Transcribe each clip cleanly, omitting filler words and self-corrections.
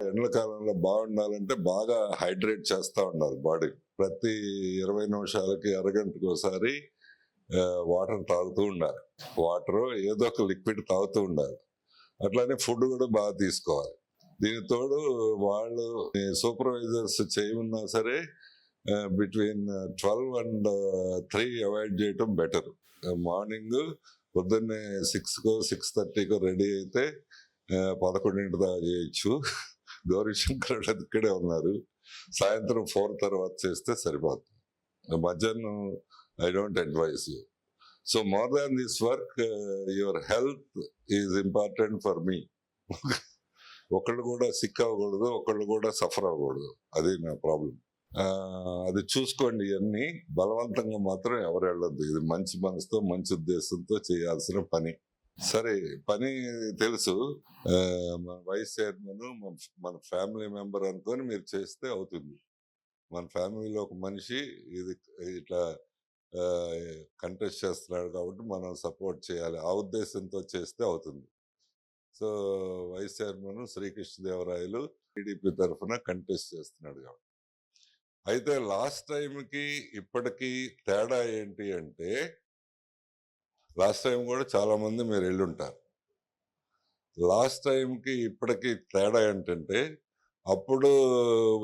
ఎండాకాలంలో బాగుండాలంటే బాగా హైడ్రేట్ చేస్తూ ఉండాలి బాడీ. ప్రతి 20 నిమిషాలకి అరగంటకి ఒకసారి వాటర్ తాగుతూ ఉండాలి. వాటర్ ఏదో ఒక లిక్విడ్ తాగుతూ ఉండాలి. అట్లానే ఫుడ్ కూడా బాగా తీసుకోవాలి. దీనికి తోడు వాళ్ళు సూపర్వైజర్స్ చేయమన్నా సరే బిట్వీన్ 12 and 3 అవాయిడ్ చేయటం బెటర్. మార్నింగ్ పొద్దున్నే 6కో 6:30కో రెడీ అయితే 11 దాకా చేయొచ్చు. గౌరీశంకర్ ఇక్కడే ఉన్నారు. సాయంత్రం 4 తర్వాత చేస్తే సరిపోతుంది. మధ్యాహ్నం I don't advise you. So more than this work your health is important for me. ఒకళ్ళు కూడా సిక్ అవ్వకూడదు, ఒకళ్ళు కూడా సఫర్ అవ్వకూడదు. అది నా ప్రాబ్లం. అది చూసుకోండి. ఇవన్నీ బలవంతంగా మాత్రం ఎవరు వెళ్ళొద్దు. ఇది మంచి మనసుతో మంచి ఉద్దేశంతో చేయాల్సిన పని. సరే, పని తెలుసు. మన వైస్ చైర్మన్ మన ఫ్యామిలీ మెంబర్ అనుకొని మీరు చేస్తే అవుతుంది. మన ఫ్యామిలీలో ఒక మనిషి ఇది ఇట్లా కంటెస్ట్ చేస్తున్నాడు కాబట్టి మనం సపోర్ట్ చేయాలి. ఆ ఉద్దేశంతో చేస్తే అవుతుంది. So vice chairman Srikrishnadevarayalu TDP తరఫున కంటెస్ట్ చేస్తున్నాడు కాబట్టి. అయితే లాస్ట్ టైంకి ఇప్పటికీ తేడా ఏంటి అంటే, లాస్ట్ టైం కూడా చాలా మంది మీరు వెళ్ళుంటారు. లాస్ట్ టైంకి ఇప్పటికీ తేడా ఏంటంటే, అప్పుడు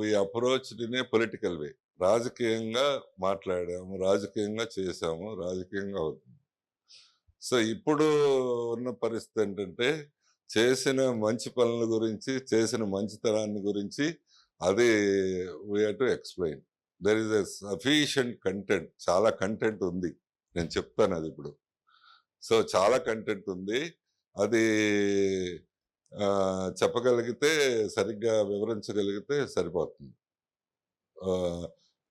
ఈ అప్రోచ్డ్ ఇన్ ఏ పొలిటికల్ వే. రాజకీయంగా మాట్లాడాము, రాజకీయంగా చేసాము, రాజకీయంగా అవుతుంది. సో ఇప్పుడు ఉన్న పరిస్థితి ఏంటంటే, చేసిన మంచి పనుల గురించి, చేసిన మంచితనాన్ని గురించి అది we have to explain. There is a sufficient content. చాలా కంటెంట్ ఉంది. నేను చెప్తాను అది ఇప్పుడు. సో చాలా కంటెంట్ ఉంది. అది చెప్పగలిగితే, సరిగ్గా వివరించగలిగితే సరిపోతుంది.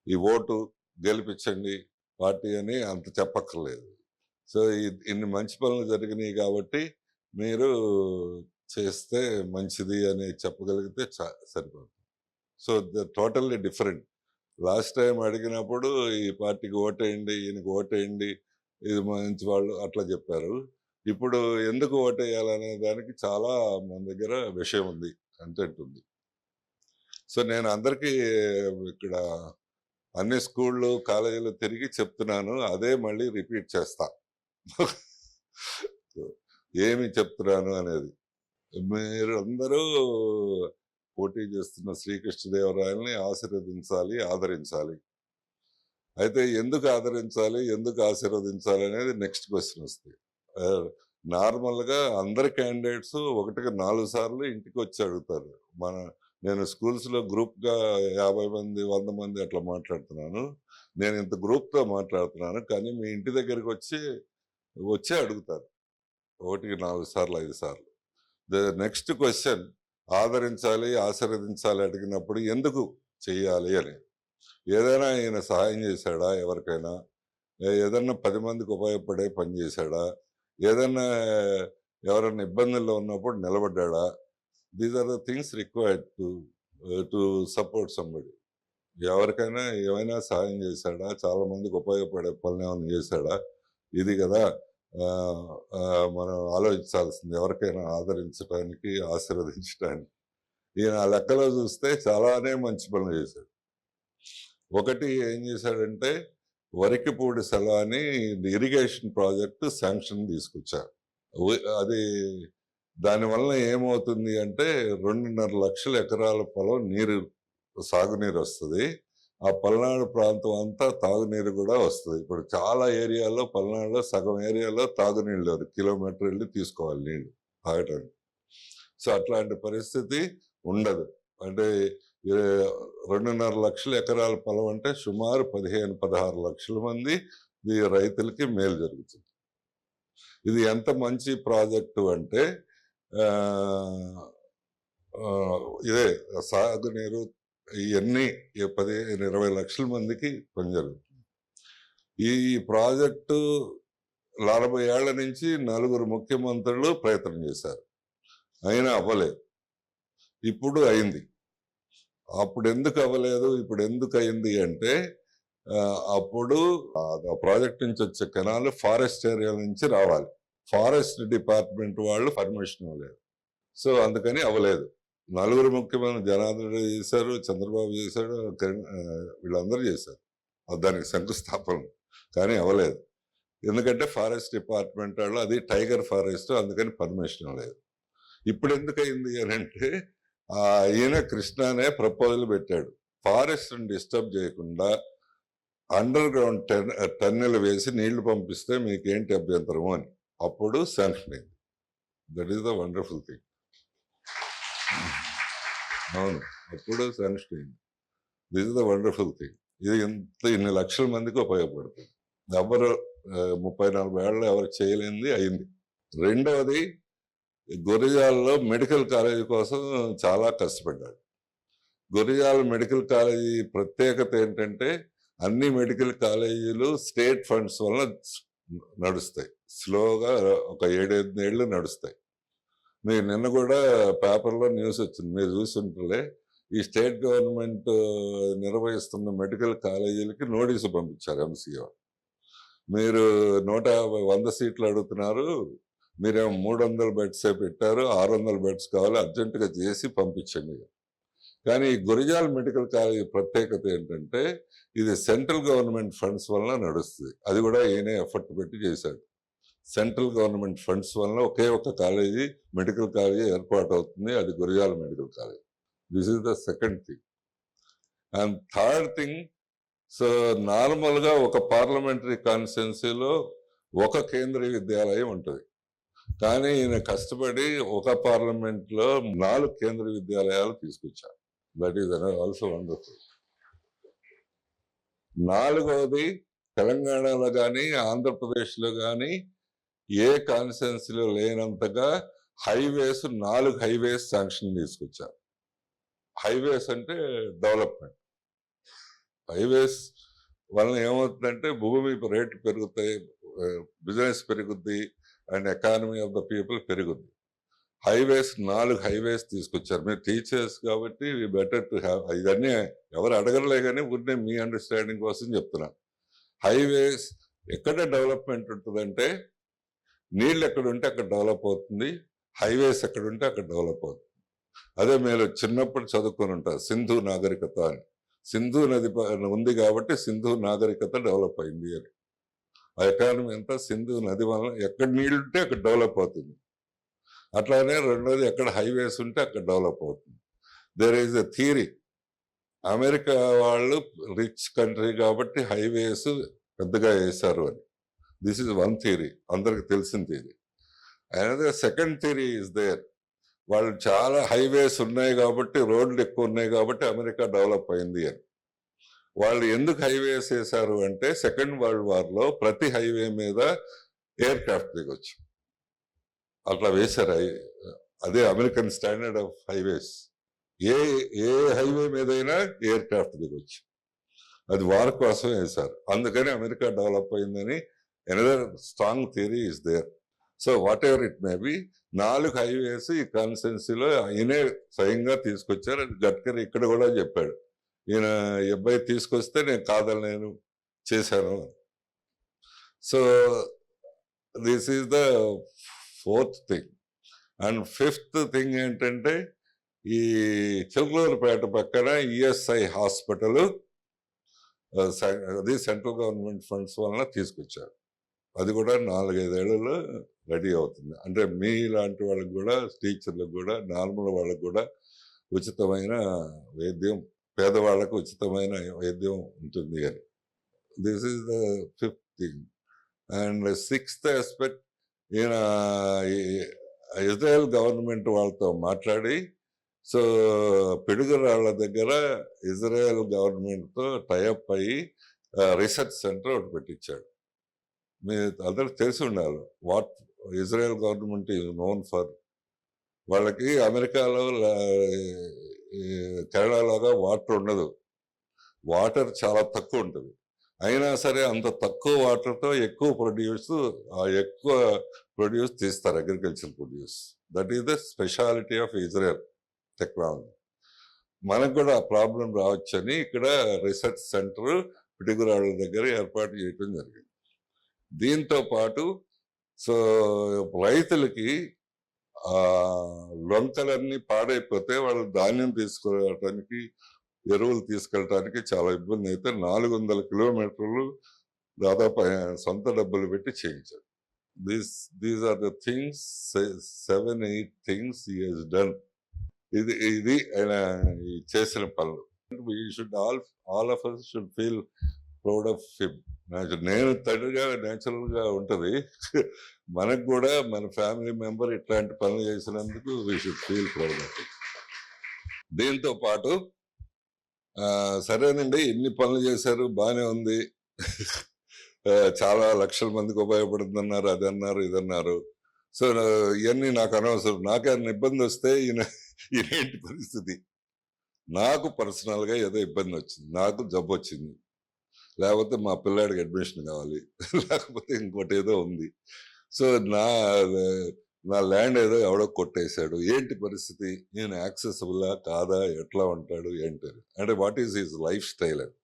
ఈ ఓటు గెలిపించండి పార్టీ అని అంత చెప్పక్కర్లేదు. సో ఇన్ని మంచి పనులు జరిగినాయి కాబట్టి మీరు చేస్తే మంచిది అని చెప్పగలిగితే సరిపోతుంది. So totally different. Last time అడిగినప్పుడు ఈ పార్టీకి ఓటేయండి, ఈయనకి ఓటేయండి, ఇది మంచి వాళ్ళు అట్లా చెప్పారు. ఇప్పుడు ఎందుకు ఓటేయాలనే దానికి చాలా మన దగ్గర విషయం ఉంది, కంటెంట్ ఉంది. సో నేను అందరికీ ఇక్కడ అన్ని స్కూళ్ళు కాలేజీలు తిరిగి చెప్తున్నాను. అదే మళ్ళీ రిపీట్ చేస్తా. ఏమి చెప్తున్నాను అనేది. మీరు అందరూ పోటీ చేస్తున్న శ్రీకృష్ణదేవరాయల్ని ఆశీర్వదించాలి, ఆదరించాలి. అయితే ఎందుకు ఆదరించాలి, ఎందుకు ఆశీర్వదించాలి అనేది నెక్స్ట్ క్వశ్చన్ వస్తుంది. నార్మల్గా అందరి క్యాండిడేట్స్ 1కి 4 సార్లు ఇంటికి వచ్చి అడుగుతారు. నేను స్కూల్స్లో గ్రూప్గా 50 మంది 100 మంది అట్లా మాట్లాడుతున్నాను. నేను ఇంత గ్రూప్తో మాట్లాడుతున్నాను, కానీ మీ ఇంటి దగ్గరికి వచ్చి అడుగుతారు 1కి 4 సార్లు 5 సార్లు. నెక్స్ట్ క్వశ్చన్, ఆదరించాలి ఆశీర్వదించాలి అడిగినప్పుడు ఎందుకు చెయ్యాలి అని. ఏదైనా ఈయన సహాయం చేశాడా ఎవరికైనా? ఏదన్నా 10 మందికి ఉపయోగపడే పని చేశాడా? ఏదన్నా ఎవరైనా ఇబ్బందుల్లో ఉన్నప్పుడు నిలబడ్డా? These are the things required to support somebody. ఎవరికైనా ఏమైనా సహాయం చేశాడా? చాలా మందికి ఉపయోగపడే పనులు ఏమైనా చేశాడా? ఇది కదా మనం ఆలోచించాల్సింది, ఎవరికైనా ఆదరించడానికి ఆశీర్వదించడానికి. ఈయన ఆ లెక్కలో చూస్తే చాలానే మంచి పనులు చేశాడు. ఒకటి ఏం చేశాడంటే, వరికిపూడి సెలాని ఇరిగేషన్ ప్రాజెక్టు శాంక్షన్ తీసుకొచ్చారు. అది దానివల్ల ఏమవుతుంది అంటే 2.5 లక్షల ఎకరాల పొలం సాగునీరు వస్తుంది. ఆ పల్నాడు ప్రాంతం అంతా తాగునీరు కూడా వస్తుంది. ఇప్పుడు చాలా ఏరియాలో, పల్నాడులో సగం ఏరియాలో తాగునీళ్ళు లేవు. కిలోమీటర్ వెళ్ళి తీసుకోవాలి నీళ్లు తాగటానికి. సో అట్లాంటి పరిస్థితి ఉండదు. అంటే 2.5 లక్షల ఎకరాల పొలం అంటే సుమారు 15-16 లక్షల మంది రైతులకి మేలు జరుగుతుంది. ఇది ఎంత మంచి ప్రాజెక్టు అంటే, ఇదే సాగునీరు ఇవన్నీ 15-20 లక్షల మందికి పని జరుగుతుంది. ఈ ప్రాజెక్టు 40 ఏళ్ల నుంచి 4 ముఖ్యమంత్రులు ప్రయత్నం చేశారు, అయినా అవ్వలేదు. ఇప్పుడు అయింది. అప్పుడు ఎందుకు అవ్వలేదు, ఇప్పుడు ఎందుకు అయింది అంటే, అప్పుడు ఆ ప్రాజెక్ట్ నుంచి వచ్చే కెనాల్ ఫారెస్ట్ ఏరియా నుంచి రావాలి. ఫారెస్ట్ డిపార్ట్మెంట్ వాళ్ళు పర్మిషన్ ఇవ్వలేదు. సో అందుకని అవ్వలేదు. నలుగురు ముఖ్యమైన జనార్దన్ రెడ్డి చేశారు, చంద్రబాబు చేశాడు, వీళ్ళందరూ చేశారు దానికి శంకుస్థాపన. కానీ అవ్వలేదు. ఎందుకంటే ఫారెస్ట్ డిపార్ట్మెంట్ వాళ్ళు అది టైగర్ ఫారెస్ట్, అందుకని పర్మిషన్ లేదు. ఇప్పుడు ఎందుకు అయింది అని అంటే ఈయన కృష్ణానే ప్రపోజల్ పెట్టాడు, ఫారెస్ట్ డిస్టర్బ్ చేయకుండా అండర్ గ్రౌండ్ టన్నెల్ వేసి నీళ్లు పంపిస్తే మీకేంటి అభ్యంతరము అని. అప్పుడు శాంక్షన్ అయింది. That is the wonderful thing. అవును, అప్పుడు శాంక్షన్ అయింది. This is the wonderful thing. ఇది ఇన్ని లక్షల మందికి ఉపయోగపడుతుంది. ఎవరు 30-40 ఏళ్ళు ఎవరు చేయలేనిది అయింది. రెండవది, గురిజాలలో మెడికల్ కాలేజీ కోసం చాలా కష్టపడ్డాడు. గురిజాల మెడికల్ కాలేజీ ప్రత్యేకత ఏంటంటే అన్ని మెడికల్ కాలేజీలు స్టేట్ ఫండ్స్ వల్ల నడుస్తాయి. స్లోగా ఒక 7-8 ఏళ్ళు నడుస్తాయి. మీరు నిన్న కూడా పేపర్లో న్యూస్ వచ్చింది, మీరు చూస్తుంటే ఈ స్టేట్ గవర్నమెంట్ నిర్వహిస్తున్న మెడికల్ కాలేజీలకి నోటీసు పంపించారు ఎంసీఓ. మీరు 100 సీట్లు అడుగుతున్నారు, మీరేమో 300 బెడ్సే పెట్టారు, 600 బెడ్స్ కావాలి, అర్జెంటుగా చేసి పంపించండి. కానీ ఈ గురిజాల మెడికల్ కాలేజీ ప్రత్యేకత ఏంటంటే ఇది సెంట్రల్ గవర్నమెంట్ ఫండ్స్ వలన నడుస్తుంది. అది కూడా ఈయనే ఎఫర్ట్ పెట్టి చేశాడు. సెంట్రల్ గవర్నమెంట్ ఫండ్స్ వలన ఒకే ఒక కాలేజీ, మెడికల్ కాలేజీ ఏర్పాటు అవుతుంది, అది Gurazala medical college. This is the second thing. And third thing, so నార్మల్గా ఒక పార్లమెంటరీ కాన్స్టిట్యున్సీలో ఒక కేంద్రీయ విద్యాలయం ఉంటుంది. కానీ ఈయన కష్టపడి ఒక పార్లమెంట్లో 4 కేంద్రీయ విద్యాలయాలు తీసుకొచ్చారు. That is also wonderful. నాలుగవది, తెలంగాణలో కానీ ఆంధ్రప్రదేశ్లో కానీ ఏ కాన్స్టిట్యున్సీలో లేనంతగా హైవేస్ 4 హైవేస్ శాంక్షన్ తీసుకొచ్చారు. హైవేస్ అంటే డెవలప్మెంట్. హైవేస్ వలన ఏమవుతుందంటే భూమి రేటు పెరుగుతాయి, బిజినెస్ పెరుగుద్ది, and economy of the people పెరుగుద్ది. హైవేస్ 4 హైవేస్ తీసుకొచ్చారు. మీరు టీచర్స్ కాబట్టి బెటర్ టు హ్యావ్. ఇవన్నీ ఎవరు అడగలే కానీ ఊరినే మీ అండర్స్టాండింగ్ కోసం చెప్తున్నా. హైవేస్ ఎక్కడ డెవలప్మెంట్ ఉంటుందంటే నీళ్ళు ఎక్కడ ఉంటే అక్కడ డెవలప్ అవుతుంది, హైవేస్ ఎక్కడ ఉంటే అక్కడ డెవలప్ అవుతుంది. అదే మీరు చిన్నప్పుడు చదువుకొని ఉంటారు సింధు నాగరికత అని. సింధు నది ఉంది కాబట్టి సింధు నాగరికత డెవలప్ అయింది అని. ఆ ఎకానమీ అంతా సింధు నది వలన ఎక్కడ నీళ్ళు ఉంటే అక్కడ డెవలప్ అవుతుంది. అట్లానే రెండోది, ఎక్కడ హైవేస్ ఉంటే అక్కడ డెవలప్ అవుతుంది. There is a theory, America వాళ్ళు రిచ్ కంట్రీ కాబట్టి హైవేస్ పెద్దగా వేశారు అని. దిస్ ఈజ్ వన్ థియరీ, అందరికి తెలిసిన theory. Another second theory is there, వాళ్ళు చాలా హైవేస్ ఉన్నాయి కాబట్టి, రోడ్లు ఎక్కువ ఉన్నాయి కాబట్టి అమెరికా డెవలప్ అయింది అని. వాళ్ళు ఎందుకు హైవేస్ వేశారు అంటే సెకండ్ వరల్డ్ వార్లో ప్రతి హైవే మీద ఎయిర్ క్రాఫ్ట్ దిగొచ్చు, అట్లా వేశారు. అదే అమెరికన్ స్టాండర్డ్ ఆఫ్ హైవేస్. ఏ హైవే మీదైనా ఎయిర్ క్రాఫ్ట్ దిగొచ్చు, అది వారి కోసం వేశారు. అందుకని అమెరికా డెవలప్ అయిందని another strong theory is there. So whatever it may be, 4 highways ఈ కాన్స్టిట్యున్సీలో ఈయనే స్వయంగా తీసుకొచ్చారు. గడ్కరీ ఇక్కడ కూడా చెప్పాడు, ఈయన అబ్బాయి తీసుకొస్తే నేను కాదలేను, చేశాను. So this is the fourth thing. And fifth thing ఏంటంటే ఈ చిలకలూరుపేట పక్కన ఈఎస్ఐ హాస్పిటల్, అది సెంట్రల్ గవర్నమెంట్ ఫండ్స్ వలన తీసుకొచ్చారు. అది కూడా 4-5 ఏళ్లలో రెడీ అవుతుంది. అంటే మీ లాంటి వాళ్ళకి కూడా, టీచర్లకు కూడా, నార్మల్ వాళ్ళకు కూడా ఉచితమైన వైద్యం, పేదవాళ్లకు ఉచితమైన వైద్యం ఉంటుంది అని. This is the fifth thing. And sixth aspect, ఈయన ఇజ్రాయెల్ గవర్నమెంట్ వాళ్ళతో మాట్లాడి, సో పిడుగురాళ్ల దగ్గర ఇజ్రాయెల్ గవర్నమెంట్తో టైఅప్ అయ్యి రీసెర్చ్ సెంటర్ ఒకటి పెట్టించాడు. మీరు అందరికి తెలిసి ఉండాలి what Israel government is known for. వాళ్ళకి అమెరికాలో కేరళలాగా వాటర్ ఉండదు, వాటర్ చాలా తక్కువ ఉంటుంది. అయినా సరే అంత తక్కువ వాటర్తో ఎక్కువ ప్రొడ్యూస్ తీస్తారు, agriculture produce. That is the speciality of Israel technology. మనకు కూడా ఆ ప్రాబ్లం రావచ్చని ఇక్కడ రీసెర్చ్ సెంటర్ పిడుగురాళ్ళ దగ్గర ఏర్పాటు చేయడం జరిగింది. దీంతో పాటు సో రైతులకి ఆ లొంకలన్నీ పాడైపోతే వాళ్ళు ధాన్యం తీసుకురావడానికి, ఎరువులు తీసుకెళ్ళటానికి చాలా ఇబ్బంది అయితే 400 కిలోమీటర్లు దాదాపు సొంత డబ్బులు పెట్టి చేయించాడు. These are the things, 7-8 things he has done. ఇది ఇది ఆయన చేసిన పనులు. We should all of us should feel proud of him. నేను తండ్రిగా నేచురల్ గా ఉంటది. మనకు కూడా మన ఫ్యామిలీ మెంబర్ ఇట్లాంటి పనులు చేసినందుకు we should feel proud of him. దీంతో పాటు సరేనండి, ఇన్ని పనులు చేశారు, బానే ఉంది. చాలా లక్షల మందికి ఉపయోగపడుతుందన్నారు, అది అన్నారు, ఇది అన్నారు. సో ఇవన్నీ నాకు అనవసరం. నాకేమైనా ఇబ్బంది వస్తే ఈయనేంటి పరిస్థితి? నాకు పర్సనల్ గా ఏదో ఇబ్బంది వచ్చింది, నాకు జబ్బు వచ్చింది, లేకపోతే మా పిల్లాడికి అడ్మిషన్ కావాలి, లేకపోతే ఇంకోటి ఏదో ఉంది. సో నా ల్యాండ్ ఏదో ఎవడో కొట్టేశాడు, ఏంటి పరిస్థితి? నేను యాక్సెసిబుల్లా కాదా, ఎట్లా ఉంటాడు ఏంటి అంటే what is his life style అని.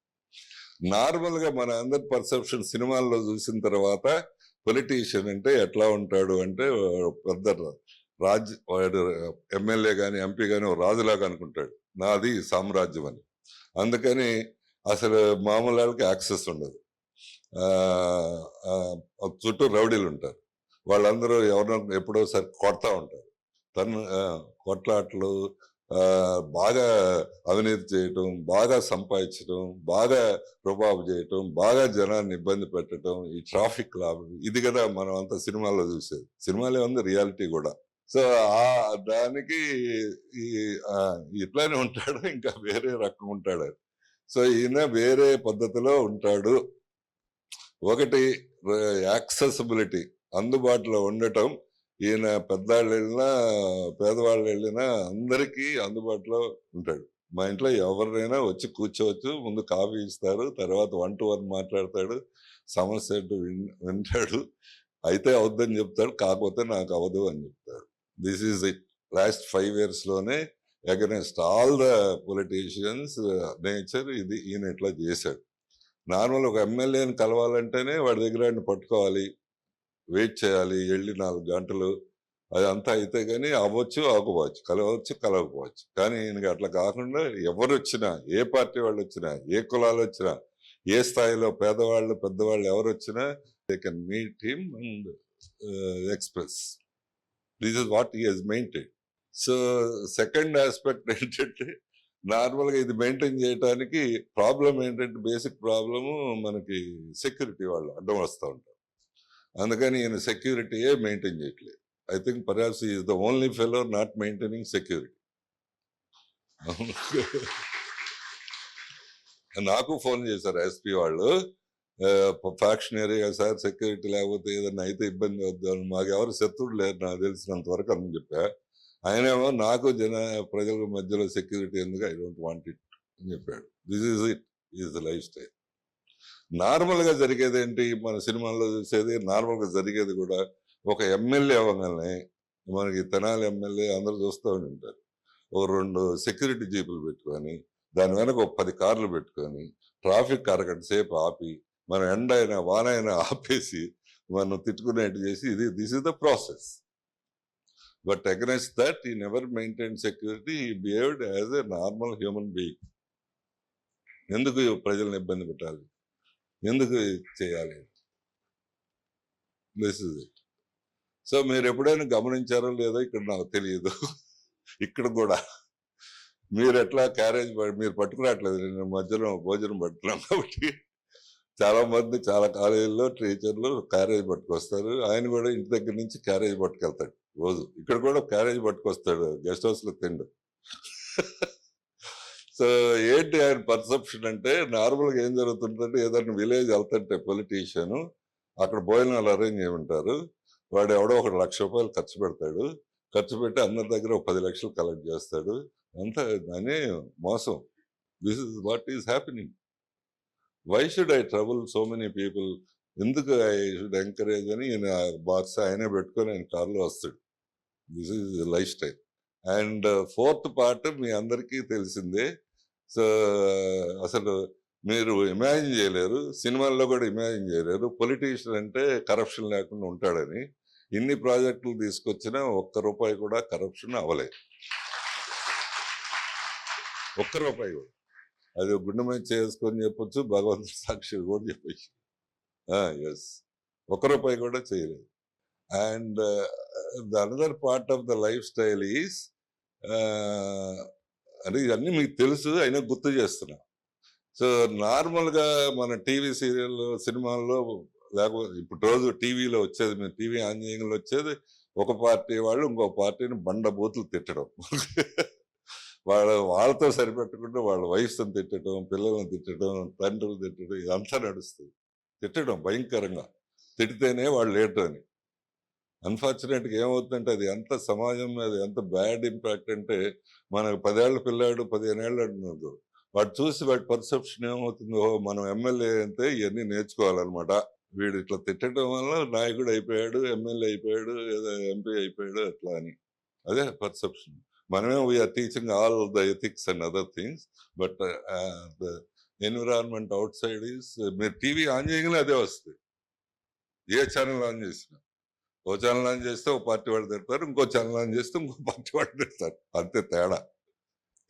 నార్మల్ గా మన అందరి పర్సెప్షన్ సినిమాల్లో చూసిన తర్వాత పొలిటీషియన్ అంటే ఎట్లా ఉంటాడు అంటే పెద్ద వాడు ఎమ్మెల్యే గాని ఎంపీ గాని రాజులాగా అనుకుంటాడు, నాది సామ్రాజ్యం అని. అందుకని అసలు మామూలు వాళ్ళకి యాక్సెస్ ఉండదు. చుట్టూ రౌడీలు ఉంటారు, వాళ్ళందరూ ఎవరినో ఎప్పుడో సరి కొడతా ఉంటారు. కొట్లాట్లు, బాగా అవినీతి చేయటం, బాగా సంపాదించడం, బాగా రుబాబు చేయటం, బాగా జనాన్ని ఇబ్బంది పెట్టడం, ఈ ట్రాఫిక్ లాభం, ఇది కదా మనం అంతా సినిమాల్లో చూసేది. సినిమాలే ఉంది, రియాలిటీ కూడా. సో దానికి ఇట్లానే ఉంటాడు, ఇంకా వేరే రకం ఉంటాడు. సో ఈయన వేరే పద్ధతిలో ఉంటాడు. ఒకటి యాక్సెసిబిలిటీ, అందుబాటులో ఉండటం. ఈయన పెద్దవాళ్ళు వెళ్ళినా పేదవాళ్ళు వెళ్ళినా అందరికీ అందుబాటులో ఉంటాడు. మా ఇంట్లో ఎవరినైనా వచ్చి కూర్చోవచ్చు, ముందు కాఫీ ఇస్తారు, తర్వాత 1 to 1 మాట్లాడతాడు, సమస్య వింటాడు, అయితే అవుద్దని చెప్తాడు, కాకపోతే నాకు అవ్వదు అని చెప్తాడు. This is it. Last 5 years లోనే against all the politicians nature ఇది ఈయన ఇట్లా చేశాడు. నార్మల్ ఒక ఎమ్మెల్యేని కలవాలంటేనే వాడి దగ్గర ఆయన పట్టుకోవాలి, వెయిట్ చేయాలి, వెళ్ళి 4 గంటలు, అదంతా అయితే కానీ అవ్వచ్చు, అవ్వకపోవచ్చు, కలవచ్చు, కలవకపోవచ్చు. కానీ ఈయనకి అట్లా కాకుండా ఎవరు వచ్చినా, ఏ పార్టీ వాళ్ళు వచ్చినా, ఏ కులాలు వచ్చినా, ఏ స్థాయిలో పేదవాళ్ళు పెద్దవాళ్ళు ఎవరు వచ్చినా they can meet him and express. This is what he has maintain. So second aspect ఏంటంటే, నార్మల్గా ఇది మెయింటైన్ చేయడానికి ప్రాబ్లం ఏంటంటే, బేసిక్ ప్రాబ్లము మనకి సెక్యూరిటీ వాళ్ళు అడ్డం వస్తూ ఉంటారు. అందుకని ఈయన సెక్యూరిటీయే మెయింటైన్ చేయట్లేదు. I think perhaps he is the only fellow not maintaining security. నాకు ఫోన్ చేశారు ఎస్పీ వాళ్ళు, ఫ్యాక్షనరీగా సార్ సెక్యూరిటీ లేకపోతే ఏదన్నా అయితే ఇబ్బంది అవుద్దాం, మాకు ఎవరు శత్రువులు లేరు నాకు తెలిసినంత వరకు అని చెప్పా. ఆయనేమో నాకు ప్రజల మధ్యలో సెక్యూరిటీ ఎందుకు, ఐ డోంట్ వాంట్ ఇట్ అని చెప్పాడు. This is it, is the life style. Normal గా జరిగేది ఏంటి, మన సినిమాల్లో చూసేది నార్మల్ గా జరిగేది కూడా. ఒక ఎమ్మెల్యే అవ్వగానే మనకి తెనాలి ఎమ్మెల్యే అందరూ చూస్తూ ఉంటారు, ఓ 2 సెక్యూరిటీ జీపులు పెట్టుకొని, దాని వెనక ఒక 10 కార్లు పెట్టుకొని, ట్రాఫిక్ అరగంట సేపు ఆపి, మన ఎండ అయినా వాన అయినా ఆపేసి మనం తిట్టుకునేట్టు చేసి, this is the process. But against that ఈ నెవర్ మెయింటైన్ సెక్యూరిటీ, ఈ behaved as a normal human being. ఎందుకు ప్రజలను ఇబ్బంది పెట్టాలి, ఎందుకు చేయాలి? This is it. సో మీరు ఎప్పుడైనా గమనించారో లేదో ఇక్కడ నాకు తెలియదు, ఇక్కడ కూడా మీరు ఎట్లా క్యారేజ్ మీరు పట్టుకురావట్లేదు, నేను మధ్యలో భోజనం పట్టుకున్నాం కాబట్టి చాలా మంది చాలా కాలేజీల్లో టీచర్లు క్యారేజ్ పట్టుకొస్తారు. ఆయన కూడా ఇంటి దగ్గర నుంచి క్యారేజ్ పట్టుకెళ్తాడు రోజు. ఇక్కడ కూడా క్యారేజ్ పట్టుకొస్తాడు, గెస్ట్ హౌస్ లో తిండు. సో ఏంటి ఆయన పర్సెప్షన్ అంటే, నార్మల్గా ఏం జరుగుతుందంటే, ఏదైనా విలేజ్ వెళ్తుంటే పొలిటీషియన్ అక్కడ భోజనాలు అరేంజ్ చేయమంటారు, వాడు ఎవడో ఒక ₹1,00,000 ఖర్చు పెడతాడు, ఖర్చు పెట్టి అందరి దగ్గర ఒక 10 లక్షలు కలెక్ట్ చేస్తాడు, అంతా అనే మోసం. This is what is happening. Why should I trouble so many people, ఎందుకు ఐ షుడ్ ఎంకరేజ్ అని ఈయన బాక్స్ ఆయనే పెట్టుకొని ఆయన కార్లో వస్తాడు. This is lifestyle. And 4th part మీ అందరికీ తెలిసిందే. సో అసలు మీరు ఇమాజిన్ చేయలేరు, సినిమాల్లో కూడా ఇమాజిన్ చేయలేరు పొలిటీషియన్ అంటే కరప్షన్ లేకుండా ఉంటాడని. ఇన్ని ప్రాజెక్టులు తీసుకొచ్చినా ఒక్క రూపాయి కూడా కరప్షన్ అవ్వలేదు. ఒక్క రూపాయి కూడా. అది గుండె మీద చేసుకొని చెప్పొచ్చు, భగవంతుడి సాక్షి కూడా చెప్పచ్చు. ఎస్, ఒక్క రూపాయి కూడా చేయలేదు. And the another part of the life style is, అంటే ఇవన్నీ మీకు తెలుసు అయినా గుర్తు చేస్తున్నా. సో నార్మల్గా మన టీవీ సీరియల్ సినిమాల్లో లేకపోతే ఇప్పుడు రోజు టీవీలో వచ్చేది, మీరు టీవీ ఆన్ చేయడంలో వచ్చేది ఒక పార్టీ వాళ్ళు ఇంకో పార్టీని బండబూతులు తిట్టడం. వాళ్ళతో సరిపెట్టకుండా వాళ్ళ వైఫ్ని తిట్టడం, పిల్లల్ని తిట్టడం, తండ్రులు తిట్టడం, ఇదంతా నడుస్తుంది. తిట్టడం భయంకరంగా, తిడితేనే వాళ్ళు లేటు అని. అన్ఫార్చునేట్గా ఏమవుతుందంటే అది ఎంత సమాజం మీద ఎంత బ్యాడ్ ఇంపాక్ట్ అంటే, మనకు 10 ఏళ్ళ పిల్లాడు 15 ఏళ్ళు అంటున్నాడు, వాడు చూసి వాడి పర్సెప్షన్ ఏమవుతుందో, మనం ఎమ్మెల్యే అంటే ఇవన్నీ నేర్చుకోవాలన్నమాట. వీడు ఇట్లా తిట్టడం వల్ల నాయకుడు అయిపోయాడు, ఎమ్మెల్యే అయిపోయాడు, ఏదో ఎంపీ అయిపోయాడు అట్లా అని. అదే పర్సెప్షన్. మనమే we're teaching all the ethics and other things, but the environment outside is, మీరు టీవీ ఆన్ చేయగానే అదే వస్తుంది. ఏ ఛానల్ ఆన్ చేసినా, ఓ ఛానల్ ఆన్ చేస్తే ఓ పార్టీ వాళ్ళు తిడతారు, ఇంకో ఛానల్ ఆన్ చేస్తే ఇంకో పార్టీ వాళ్ళు తిడతారు. అంతే తేడా.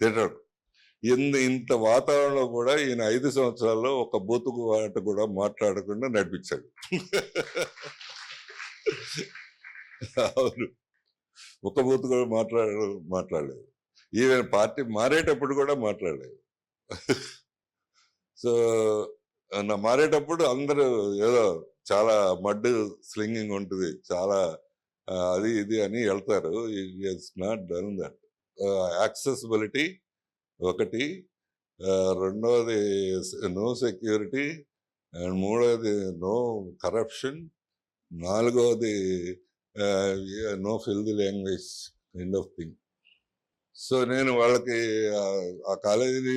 తిట్టడు. ఇంత వాతావరణంలో కూడా ఈయన 5 సంవత్సరాల్లో ఒక బూతుకు వాట కూడా మాట్లాడకుండా నడిపించాడు. అవును, ఒక బూతు కూడా మాట్లాడలేదు. ఈవెన్ పార్టీ మారేటప్పుడు కూడా మాట్లాడలేదు. సో మారేటప్పుడు అందరూ ఏదో చాలా మడ్ స్లింగింగ్ ఉంటుంది, చాలా అది ఇది అని వెళ్తారు. It's not done that. Accessibility ఒకటి, రెండవది నో సెక్యూరిటీ, అండ్ మూడవది నో కరప్షన్, నాలుగవది no filthy language kind of thing. So నేను వాళ్ళకి ఆ కాలేజీ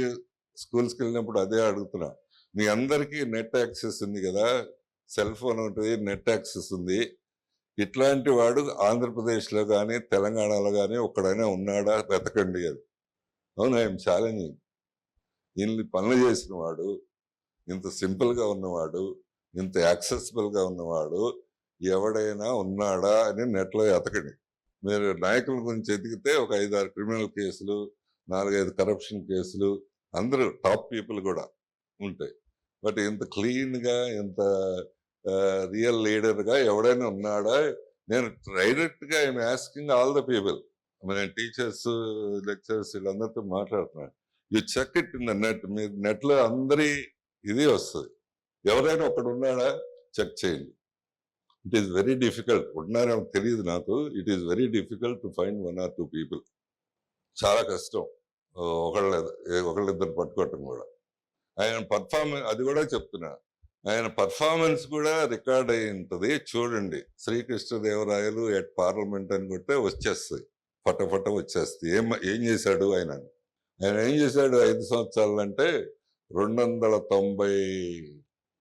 స్కూల్స్కి వెళ్ళినప్పుడు అదే అడుగుతున్నా, మీ అందరికీ నెట్ యాక్సెస్ ఉంది కదా, సెల్ ఫోన్ ఉంటుంది, నెట్ యాక్సెస్ ఉంది, ఇట్లాంటి వాడు ఆంధ్రప్రదేశ్లో కానీ తెలంగాణలో కానీ ఒక్కడైనా ఉన్నాడా వెతకండి అది. అవును, ఐఎమ్ ఛాలెంజింగ్. ఇన్ని పనులు చేసిన వాడు, ఇంత సింపుల్గా ఉన్నవాడు, ఇంత యాక్సెసిబుల్గా ఉన్నవాడు ఎవడైనా ఉన్నాడా అని నెట్లో ఎతకండి. మీరు నాయకుల గురించి ఎతికితే ఒక 5-6 క్రిమినల్ కేసులు, 4-5 కరప్షన్ కేసులు, అందరూ టాప్ పీపుల్ కూడా ఉంటాయి. బట్ ఇంత క్లీన్గా, ఇంత రియల్ లీడర్గా ఎవడైనా ఉన్నాడా? నేను డైరెక్ట్గా I'm asking all the people, నేను టీచర్స్, లెక్చరర్స్ వీళ్ళందరితో మాట్లాడుతున్నాను. You check it in the net. మీరు నెట్లో అందరి ఇది వస్తుంది. ఎవరైనా ఒకడు ఉన్నాడా చెక్ చేయండి. It is very difficult. ఉన్నారని తెలియదు నాకు. It is very difficult to find 1 or 2 people. చాలా కష్టం ఒకళ్ళిద్దరు పట్టుకోవటం కూడా. ఆయన పర్ఫార్మెన్స్, అది కూడా చెప్తున్నా, ఆయన పర్ఫార్మెన్స్ కూడా రికార్డ్ అయి ఉంటుంది, చూడండి. శ్రీకృష్ణదేవరాయలు ఎట్ పార్లమెంట్ అని కొట్టే వచ్చేస్తాయి, ఫటఫట వచ్చేస్తాయి. ఏం చేశాడు ఆయన ఏం చేశాడు 5 సంవత్సరాలు అంటే 290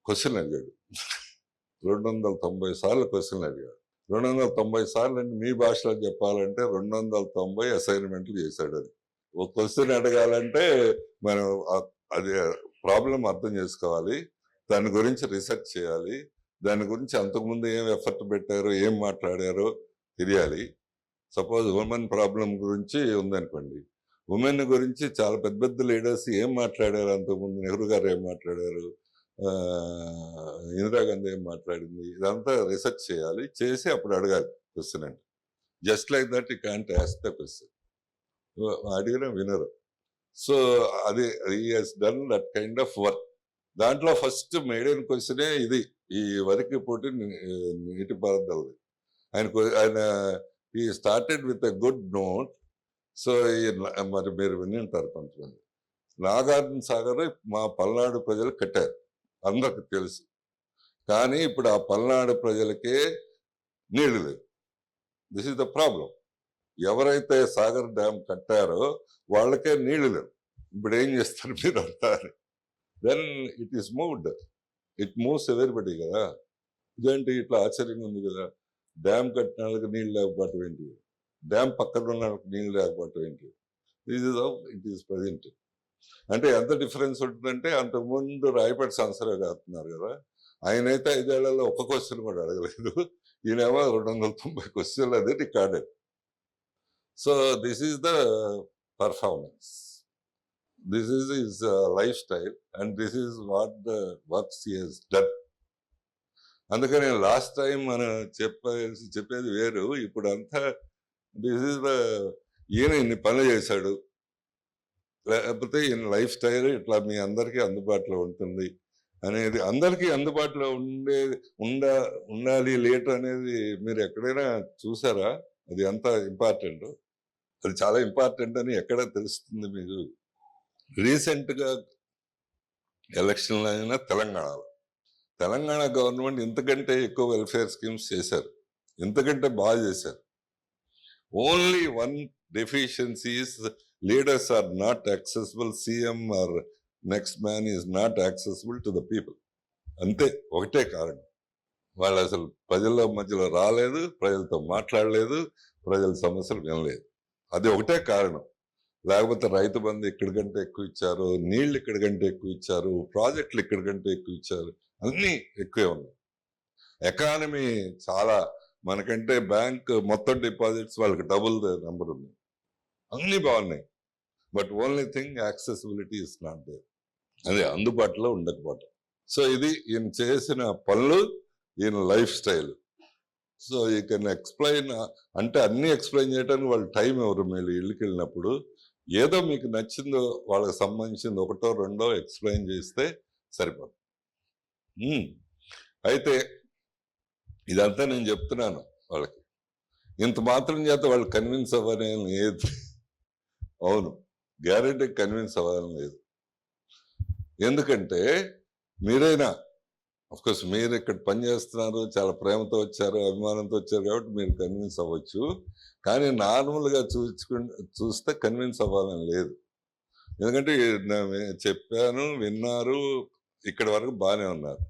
క్వశ్చన్లు అడిగాడు. 290 సార్లు క్వశ్చన్లు అడిగాడు. 290 సార్లు అంటే మీ భాషలో చెప్పాలంటే 290 అసైన్మెంట్లు చేశాడు. అది ఒక క్వశ్చన్ అడగాలంటే మనం అది ప్రాబ్లం అర్థం చేసుకోవాలి, దాని గురించి రీసెర్చ్ చేయాలి, దాని గురించి అంతకుముందు ఏం ఎఫర్ట్ పెట్టారో, ఏం మాట్లాడారో తెలియాలి. సపోజ్ ఉమెన్ ప్రాబ్లం గురించి ఉందనుకోండి, ఉమెన్ గురించి చాలా పెద్ద పెద్ద లీడర్స్ ఏం మాట్లాడారు, అంతకుముందు నెహ్రూ గారు ఏం మాట్లాడారు, ఇందిరాగాంధీ ఏం మాట్లాడింది, ఇదంతా రీసెర్చ్ చేయాలి. చేసి అప్పుడు అడగాలి క్వశ్చన్. అంటే just like that you can't ask the question. అడిగిన వినరు. సో అది హి has done that kind of work. దాంట్లో ఫస్ట్ మేడైన క్వశ్చనే ఇది, ఈ వరికి పోటీ నీటిపారుదలది. ఆయన ఈ started with a good note. So మరి మీరు విని ఉంటారు కొంతమంది, నాగార్జున సాగర్ మా పల్నాడు ప్రజలు కట్టారు, అందరికి తెలుసు. కానీ ఇప్పుడు ఆ పల్నాడు ప్రజలకే నీళ్లు లేదు. This is the problem. ఎవరైతే సాగర్ డ్యామ్ కట్టారో వాళ్ళకే నీళ్లు లేవు. ఇప్పుడు ఏం చేస్తారు మీరు అంటారు? Then it is moved, it moves everybody కదా. ఇదేంటి ఇట్లా ఆశ్చర్యంగా ఉంది కదా, డ్యామ్ కట్టిన వాళ్ళకి నీళ్ళు లేకపోవటం ఏంటి, డ్యామ్ పక్కన ఉన్న వాళ్ళకి నీళ్ళు లేకపోవటం ఏంటి? This is how it is present. అంటే ఎంత డిఫరెన్స్ ఉంటుందంటే అంతకుముందు రాయపడి సంవత్సరాలు కాస్తున్నారు కదా, ఆయనైతే 5 ఏళ్లలో ఒక్క క్వశ్చన్ కూడా అడగలేదు. ఈయనేమో 290 క్వశ్చన్లు, అది recorded. So this is the performance, this is his life style, and this is what the works he has done. అందుకని లాస్ట్ టైం మనం చెప్పేది వేరు, ఇప్పుడు అంతా దిస్ ఈస్ ద, ఈయన ఇన్ని పనులు చేశాడు, లేకపోతే ఈయన లైఫ్ స్టైల్ ఇట్లా మీ అందరికీ అందుబాటులో ఉంటుంది అనేది, అందరికీ అందుబాటులో ఉండాలి లేట్ అనేది మీరు ఎక్కడైనా చూసారా? అది ఎంత ఇంపార్టెంట్, అది చాలా ఇంపార్టెంట్ అని ఎక్కడ తెలుస్తుంది మీకు? రీసెంట్గా ఎలక్షన్లు అయినా తెలంగాణ గవర్నమెంట్ ఇంతకంటే ఎక్కువ వెల్ఫేర్ స్కీమ్స్ చేశారు, ఇంతకంటే బాగా చేశారు. Only one deficiency is leaders are not accessible, CM or next man is not accessible to the people. అంతే, ఒకటే కారణం. వాళ్ళు అసలు ప్రజల మధ్యలో రాలేదు, ప్రజలతో మాట్లాడలేదు, ప్రజల సమస్యలు వినలేదు. అది ఒకటే కారణం. లేకపోతే రైతు బంధు ఇక్కడికంటే ఎక్కువ ఇచ్చారు, నీళ్లు ఇక్కడికంటే ఎక్కువ ఇచ్చారు, ప్రాజెక్టులు ఇక్కడికంటే ఎక్కువ ఇచ్చారు, అన్నీ ఎక్కువే ఉన్నాయి. ఎకానమీ చాలా, మనకంటే బ్యాంక్ మొత్తం డిపాజిట్స్ వాళ్ళకి డబుల్ నెంబర్ ఉంది, అన్నీ బాగున్నాయి. But only thing accessibility is not there, అది అందుబాటులో ఉండకపోవటం. సో ఇది ఈయన చేసిన పనులు, ఈయన life style. So you can explain, అంటే అన్ని ఎక్స్ప్లెయిన్ చేయడానికి వాళ్ళు టైం ఎవరు? మీరు ఇళ్ళకి వెళ్ళినప్పుడు ఏదో మీకు నచ్చిందో, వాళ్ళకి సంబంధించింది ఒకటో రెండో ఎక్స్ప్లెయిన్ చేస్తే సరిపోతుంది. అయితే ఇదంతా నేను చెప్తున్నాను వాళ్ళకి, ఇంత మాత్రం చేత వాళ్ళు కన్విన్స్ అవ్వాలని లేదు. అవును, గ్యారెంటీ కన్విన్స్ అవ్వాలని లేదు. ఎందుకంటే మీరైనా, అఫ్కోర్స్ మీరు ఇక్కడ పని చేస్తున్నారు, చాలా ప్రేమతో వచ్చారు, అభిమానంతో వచ్చారు కాబట్టి మీరు కన్విన్స్ అవ్వచ్చు. కానీ నార్మల్గా చూస్తే కన్విన్స్ అవ్వాలని లేదు. ఎందుకంటే చెప్పాను, విన్నారు, ఇక్కడి వరకు బాగానే ఉన్నారు.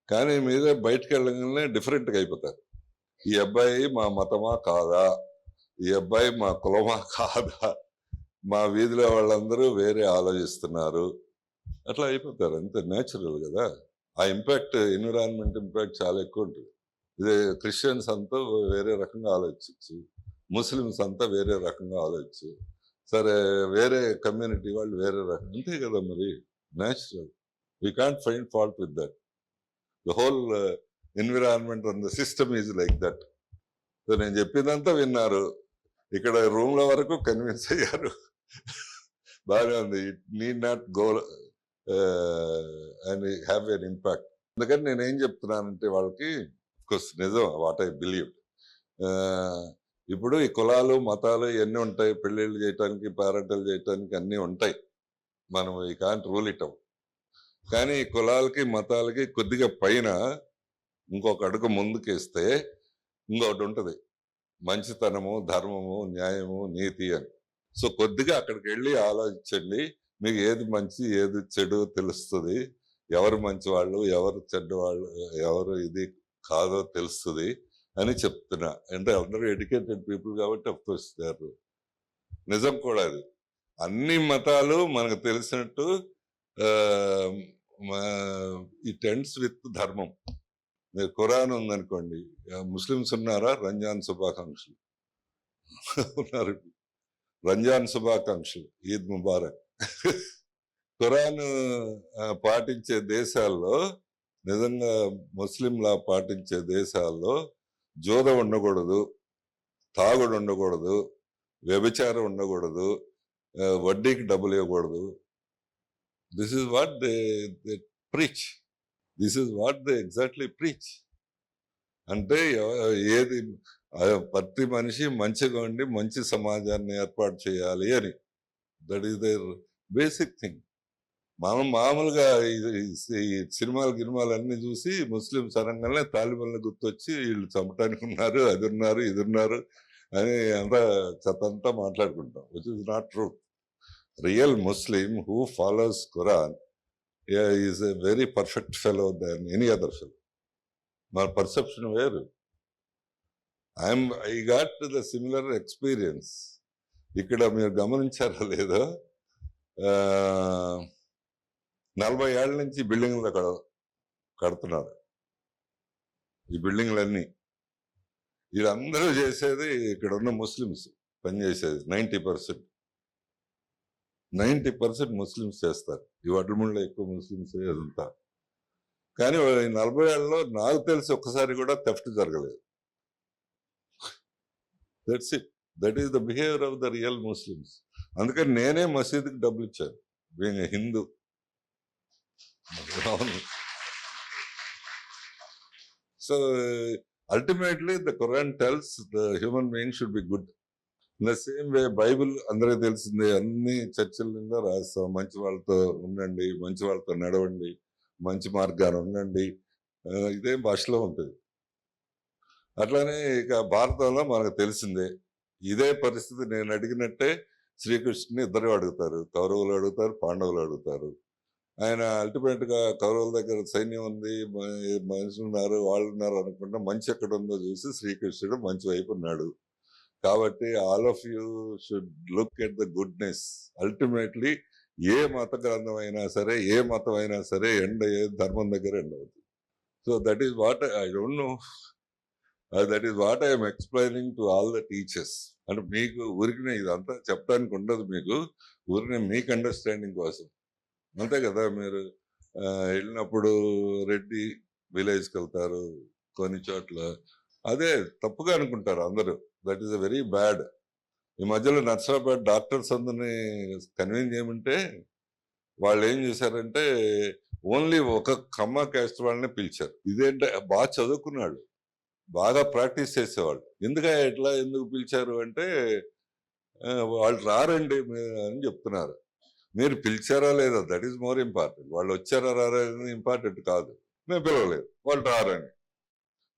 కానీ మీరే బయటకు వెళ్ళగానే డిఫరెంట్గా అయిపోతారు. ఈ అబ్బాయి మా మతమా కాదా, ఈ అబ్బాయి మా కులమా కాదా, మా వీధిలో వాళ్ళందరూ వేరే ఆలోచిస్తున్నారు, అట్లా అయిపోతారు. అంతే, న్యాచురల్ కదా. ఆ ఇంపాక్ట్, ఎన్విరాన్మెంట్ ఇంపాక్ట్ చాలా ఎక్కువ ఉంటుంది. ఇదే క్రిస్టియన్స్ అంతా వేరే రకంగా ఆలోచించు, ముస్లిమ్స్ అంతా వేరే రకంగా ఆలోచించు, సరే వేరే కమ్యూనిటీ వాళ్ళు వేరే రకం, అంతే కదా. మరి natural, we can't find fault with that. The whole environment and the system is like that. So నేను చెప్పిందంతా విన్నారు, ఇక్కడ రూమ్ల వరకు కన్విన్స్ అయ్యారు, బాగానే ఉంది. It need not go and have an impact. అందుకని నేను ఏం చెప్తున్నానంటే వాళ్ళకి, నిజం, వాట్ ఐ బిలీవ్. ఇప్పుడు ఈ కులాలు మతాలు ఇవన్నీ ఉంటాయి, పెళ్ళిళ్ళు చేయటానికి, పేరెంటలు చేయటానికి అన్నీ ఉంటాయి, మనం ఈ కాంట్ రూల్ ఇట్ అవుట్. కానీ ఈ కులాలకి మతాలకి కొద్దిగా పైన ఇంకొక అడుగు ముందుకేస్తే ఇంకొకటి ఉంటుంది, మంచితనము, ధర్మము, న్యాయము, నీతి అని. సో కొద్దిగా అక్కడికి వెళ్ళి ఆలోచించండి, మీకు ఏది మంచి ఏది చెడు తెలుస్తుంది, ఎవరు మంచి వాళ్ళు ఎవరు చెడ్డవాళ్ళు, ఎవరు ఇది కాదో తెలుస్తుంది అని చెప్తున్నా. అంటే అందరూ ఎడ్యుకేటెడ్ పీపుల్ కాబట్టి అఫ్కోర్స్ దారు నిజం కూడా అది. అన్ని మతాలు మనకు తెలిసినట్టు ఇట్ ఎండ్స్ విత్ ధర్మం. మీరు ఖురాన్ ఉందనుకోండి, ముస్లిమ్స్ ఉన్నారా? రంజాన్ శుభాకాంక్షలు ఉన్నారు, రంజాన్ శుభాకాంక్షలు, ఈద్ ముబారక్. ఖురాన్ పాటించే దేశాల్లో, నిజంగా ముస్లింలా పాటించే దేశాల్లో జూదం ఉండకూడదు, తాగుడు ఉండకూడదు, వ్యభిచారం ఉండకూడదు, వడ్డీకి డబ్బులు ఇవ్వకూడదు. This is what they preach, this is what they exactly preach. అంటే ఏది, ప్రతి మనిషి మంచిగా ఉండి మంచి సమాజాన్ని ఏర్పాటు చేయాలి అని, that is their basic thing. మనం మామూలుగా ఈ సినిమాలు అన్ని చూసి ముస్లింస్ అనగానే తాలిబాన్లు గుర్తొచ్చి వీళ్ళు చంపడానికి ఉన్నారు, అది ఉన్నారు, ఇది ఉన్నారు అని అంతా చెత్తంతా మాట్లాడుకుంటాం, which is not true. Real Muslim who follows Quran is a very perfect fellow than any other fellow. మన పర్సెప్షన్ వేరు. I got the similar experience. ఇక్కడ మీరు గమనించారా లేదో, ఆహ్, 40 ఏళ్ల నుంచి బిల్డింగ్‌లు కడుతున్నారు. ఈ బిల్డింగ్‌లన్నీ. వీళ్ళందరూ చేసేది ఇక్కడున్న ముస్లిమ్స్ పనిచేసేది 90%. 90% ముస్లిమ్స్ చేస్తారు. ఈ వడ్లమూడిలో ఎక్కువ ముస్లిమ్సే అదంతా. కానీ ఈ 40 ఏళ్లలో నాకు తెలిసి ఒక్కసారి కూడా థెఫ్ట్ జరగలేదు. That's it. That is the behaviour of the real Muslims. అందుకని నేనే మసీదుకి డబ్బులిచ్చాను. Being a Hindu. అవును. So ultimately the Quran tells the human being should be good. In the same way Bible అందరికీ తెలిసిందే. అన్ని చర్చల నిండా రాస్తాం. మంచి వాళ్ళతో ఉండండి, మంచి వాళ్ళతో నడవండి, మంచి మార్గాన ఉండండి. ఇదే భాషలో ఉంటుంది. అట్లానే ఇక భారతంలో మనకు తెలిసిందే. ఇదే పరిస్థితి నేను అడిగినట్టే శ్రీకృష్ణుని ఇద్దరు అడుగుతారు. కౌరవులు అడుగుతారు, పాండవులు అడుగుతారు. ఆయన అల్టిమేట్ గా కౌరవుల దగ్గర సైన్యం ఉంది, మనుషులు ఉన్నారు, వాళ్ళు ఉన్నారు అనుకుంటా మంచి ఎక్కడ ఉందో చూసి శ్రీకృష్ణుడు మంచి వైపు ఉన్నాడు. కాబట్టి all of you should look at the goodness. Ultimately ఏ మత గ్రంథం అయినా సరే, ఏ మతం అయినా సరే ఎండ్ అయ్యేది ధర్మం దగ్గర ఎండ్ అవుతుంది. So that is what I don't no. That is what I'm explaining to all the teachers. అంటే మీకు ఊరికినే ఇదంతా చెప్పడానికి ఉండదు, మీకు ఊరినే మీకు అండర్స్టాండింగ్ కోసం. అంతే కదా. మీరు వెళ్ళినప్పుడు రెడ్డి విలేజ్కి వెళ్తారు కొన్ని చోట్ల, అదే తప్పుగా అనుకుంటారు అందరూ. That is a very bad. ఈ మధ్యలో నర్సరాబాద్ డాక్టర్స్ అందరినీ కన్విన్స్ చేయమంటే వాళ్ళు ఏం చేశారంటే ఓన్లీ ఒక కమ్మ క్యాస్ట్ వాళ్ళని పిలిచారు. ఇదేంటే బాగా చదువుకున్నాడు, బాగా ప్రాక్టీస్ చేసేవాళ్ళు. ఎందుకు పిలిచారు అంటే వాళ్ళు రారండి అని చెప్తున్నారు. మీరు పిలిచారా లేదా, దట్ ఈస్ మోర్ ఇంపార్టెంట్. వాళ్ళు వచ్చారా రారా ఇంపార్టెంట్ కాదు. మేము పిలవలేదు, వాళ్ళు రారని.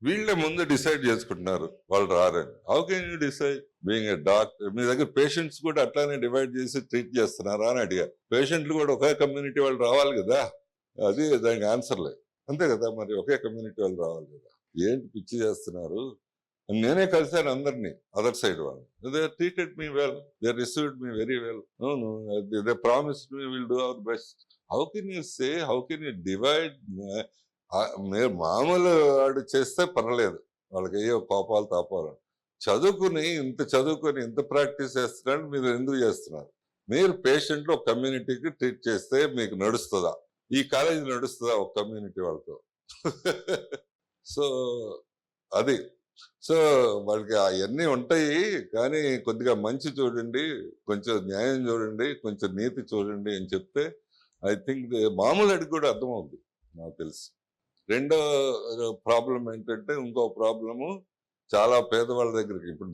వీళ్ళే ముందు డిసైడ్ చేసుకుంటున్నారు వాళ్ళు రారని. How can you decide being a doctor? మీ దగ్గర పేషెంట్స్ కూడా అట్లానే డివైడ్ చేసి ట్రీట్ చేస్తున్నారా అని అడిగారు. పేషెంట్లు కూడా ఒకే కమ్యూనిటీ వాళ్ళు రావాలి కదా, అది దానికి ఆన్సర్ లేదు. అంతే కదా, మరి ఒకే కమ్యూనిటీ వాళ్ళు రావాలి కదా. ఏంటి పిచ్చి చేస్తున్నారు. నేనే కలిశాను అందరినీ, అదర్ సైడ్ వాళ్ళు. They treated me well, they received me very well. They promised me will do our best. How can you say, how can you divide? మీరు మామూలు వాడు చేస్తే పర్లేదు, వాళ్ళకి ఏయో కోపాలు తాపాలు. చదువుకుని ఇంత ప్రాక్టీస్ చేస్తున్నాడు, మీరు ఎందుకు చేస్తున్నారు? మీరు పేషెంట్లు ఒక కమ్యూనిటీకి ట్రీట్ చేస్తే మీకు నడుస్తుందా? ఈ కాలేజీ నడుస్తుందా ఒక కమ్యూనిటీ వాళ్ళతో? సో అది. సో వాళ్ళకి అవన్నీ ఉంటాయి, కానీ కొద్దిగా మంచి చూడండి, కొంచెం న్యాయం చూడండి, కొంచెం నీతి చూడండి అని చెప్తే ఐ థింక్ మామూలు అడిగి కూడా అర్థమవుద్ది నాకు తెలిసి. రెండో ప్రాబ్లం ఏంటంటే, ఇంకో ప్రాబ్లము చాలా పేదవాళ్ళ దగ్గరికి, ఇప్పుడు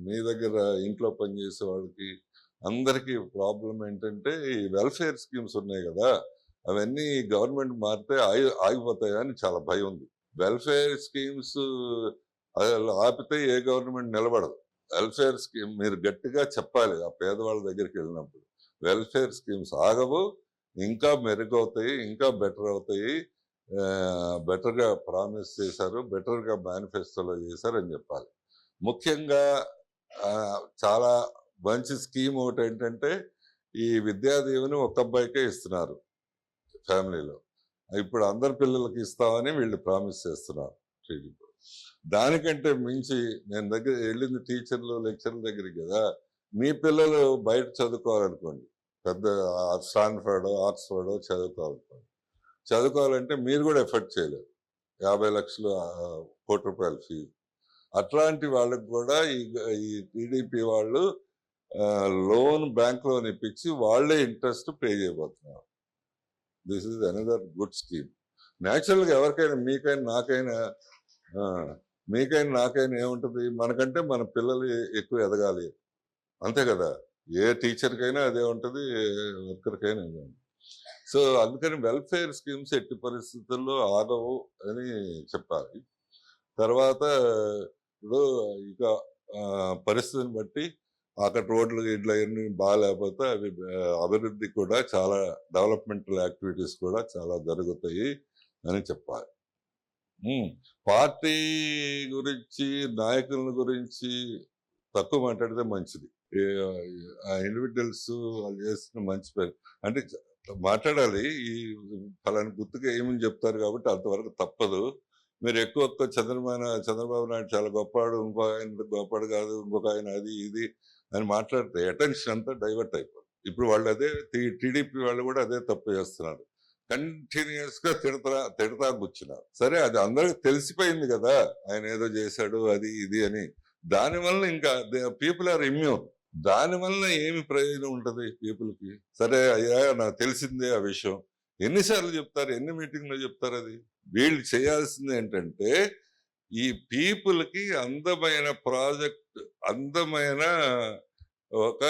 మీ దగ్గర ఇంట్లో పనిచేసే వాళ్ళకి అందరికీ ప్రాబ్లం ఏంటంటే, ఈ వెల్ఫేర్ స్కీమ్స్ ఉన్నాయి కదా, అవన్నీ గవర్నమెంట్ మారితే ఆగిపోతాయా అని చాలా భయం ఉంది. వెల్ఫేర్ స్కీమ్స్ ఆపితే ఏ గవర్నమెంట్ నిలబడదు. వెల్ఫేర్ స్కీమ్ మీరు గట్టిగా చెప్పాలి ఆ పేదవాళ్ళ దగ్గరికి వెళ్ళినప్పుడు. వెల్ఫేర్ స్కీమ్స్ ఆగవు, ఇంకా మెరుగవుతాయి, ఇంకా బెటర్ అవుతాయి. బెటర్గా ప్రామిస్ చేశారు, బెటర్గా మేనిఫెస్టోలో చేశారు అని చెప్పాలి. ముఖ్యంగా చాలా మంచి స్కీమ్ ఒకటి ఏంటంటే, ఈ విద్యా దీవెని ఒక అబ్బాయికే ఇస్తున్నారు ఫ్యామిలీలో. ఇప్పుడు అందరి పిల్లలకి ఇస్తామని వీళ్ళు ప్రామిస్ చేస్తున్నారు. దానికంటే మించి నేను వెళ్ళింది టీచర్లు లెక్చర్ల దగ్గరికి కదా. మీ పిల్లలు బయట చదువుకోవాలనుకోండి, పెద్ద స్టాన్ఫర్డ్ ఆక్స్ఫర్డ్ చదువుకోవాలంటే మీరు కూడా ఎఫర్ట్ చేయలేరు. 50 లక్షలు ₹1,00,00,000 ఫీజు. అట్లాంటి వాళ్ళకి కూడా ఈ టీడీపీ వాళ్ళు బ్యాంక్ లోన్ ఇప్పించి వాళ్ళే ఇంట్రెస్ట్ పే చేయబోతున్నారు. This is another good scheme. Natural గా ఎవరికైనా, మీకైనా ఏముంటుంది, మనకంటే మన పిల్లలు ఎక్కువ ఎదగాలి, అంతే కదా. ఏ టీచర్కైనా అదే ఉంటుంది, ఏ వర్కర్కైనా అదే ఉంటుంది. సో అందుకని వెల్ఫేర్ స్కీమ్స్ ఎట్టి పరిస్థితుల్లో ఆగవు అని చెప్పాలి. తర్వాత ఇప్పుడు ఇక పరిస్థితిని బట్టి అక్కడ రోడ్లు ఇట్లా అన్ని బాగాలేకపోతే అవి అభివృద్ధి కూడా చాలా, డెవలప్మెంటల్ యాక్టివిటీస్ కూడా చాలా జరుగుతాయి అని చెప్పాలి. పార్టీ గురించి, నాయకుల గురించి తక్కువ మాట్లాడితే మంచిది. ఆ ఇండివిజువల్స్ వాళ్ళు చేస్తున్న మంచి పేరు అంటే మాట్లాడాలి. ఈ ఫలాని గుర్తుగా ఏమని చెప్తారు కాబట్టి అంతవరకు తప్పదు. మీరు ఎక్కువ చంద్రబాబు నాయుడు చాలా గొప్పవాడు, ఇంకో ఆయన గొప్పవాడు కాదు, ఇంకొక ఆయన అది ఇది అని మాట్లాడితే అటెన్షన్ అంతా డైవర్ట్ అయిపోతుంది. ఇప్పుడు వాళ్ళు అదే టీడీపీ వాళ్ళు కూడా అదే తప్పు చేస్తున్నారు. కంటిన్యూస్ గా తిడతా కూర్చున్నారు. సరే అది అందరికి తెలిసిపోయింది కదా ఆయన ఏదో చేశాడు అది ఇది అని. దానివల్ల ఇంకా పీపుల్ ఆర్ ఇమ్యూన్. దానివల్ల ఏమి ప్రయోజనం ఉంటది పీపుల్ కి? సరే అయ్యా నాకు తెలిసిందే ఆ విషయం. ఎన్నిసార్లు చెప్తారు, ఎన్ని మీటింగ్ లో చెప్తారు? అది వీళ్ళు చేయాల్సింది ఏంటంటే ఈ పీపుల్ కి అందమైన ప్రాజెక్ట్, అందమైన ఒక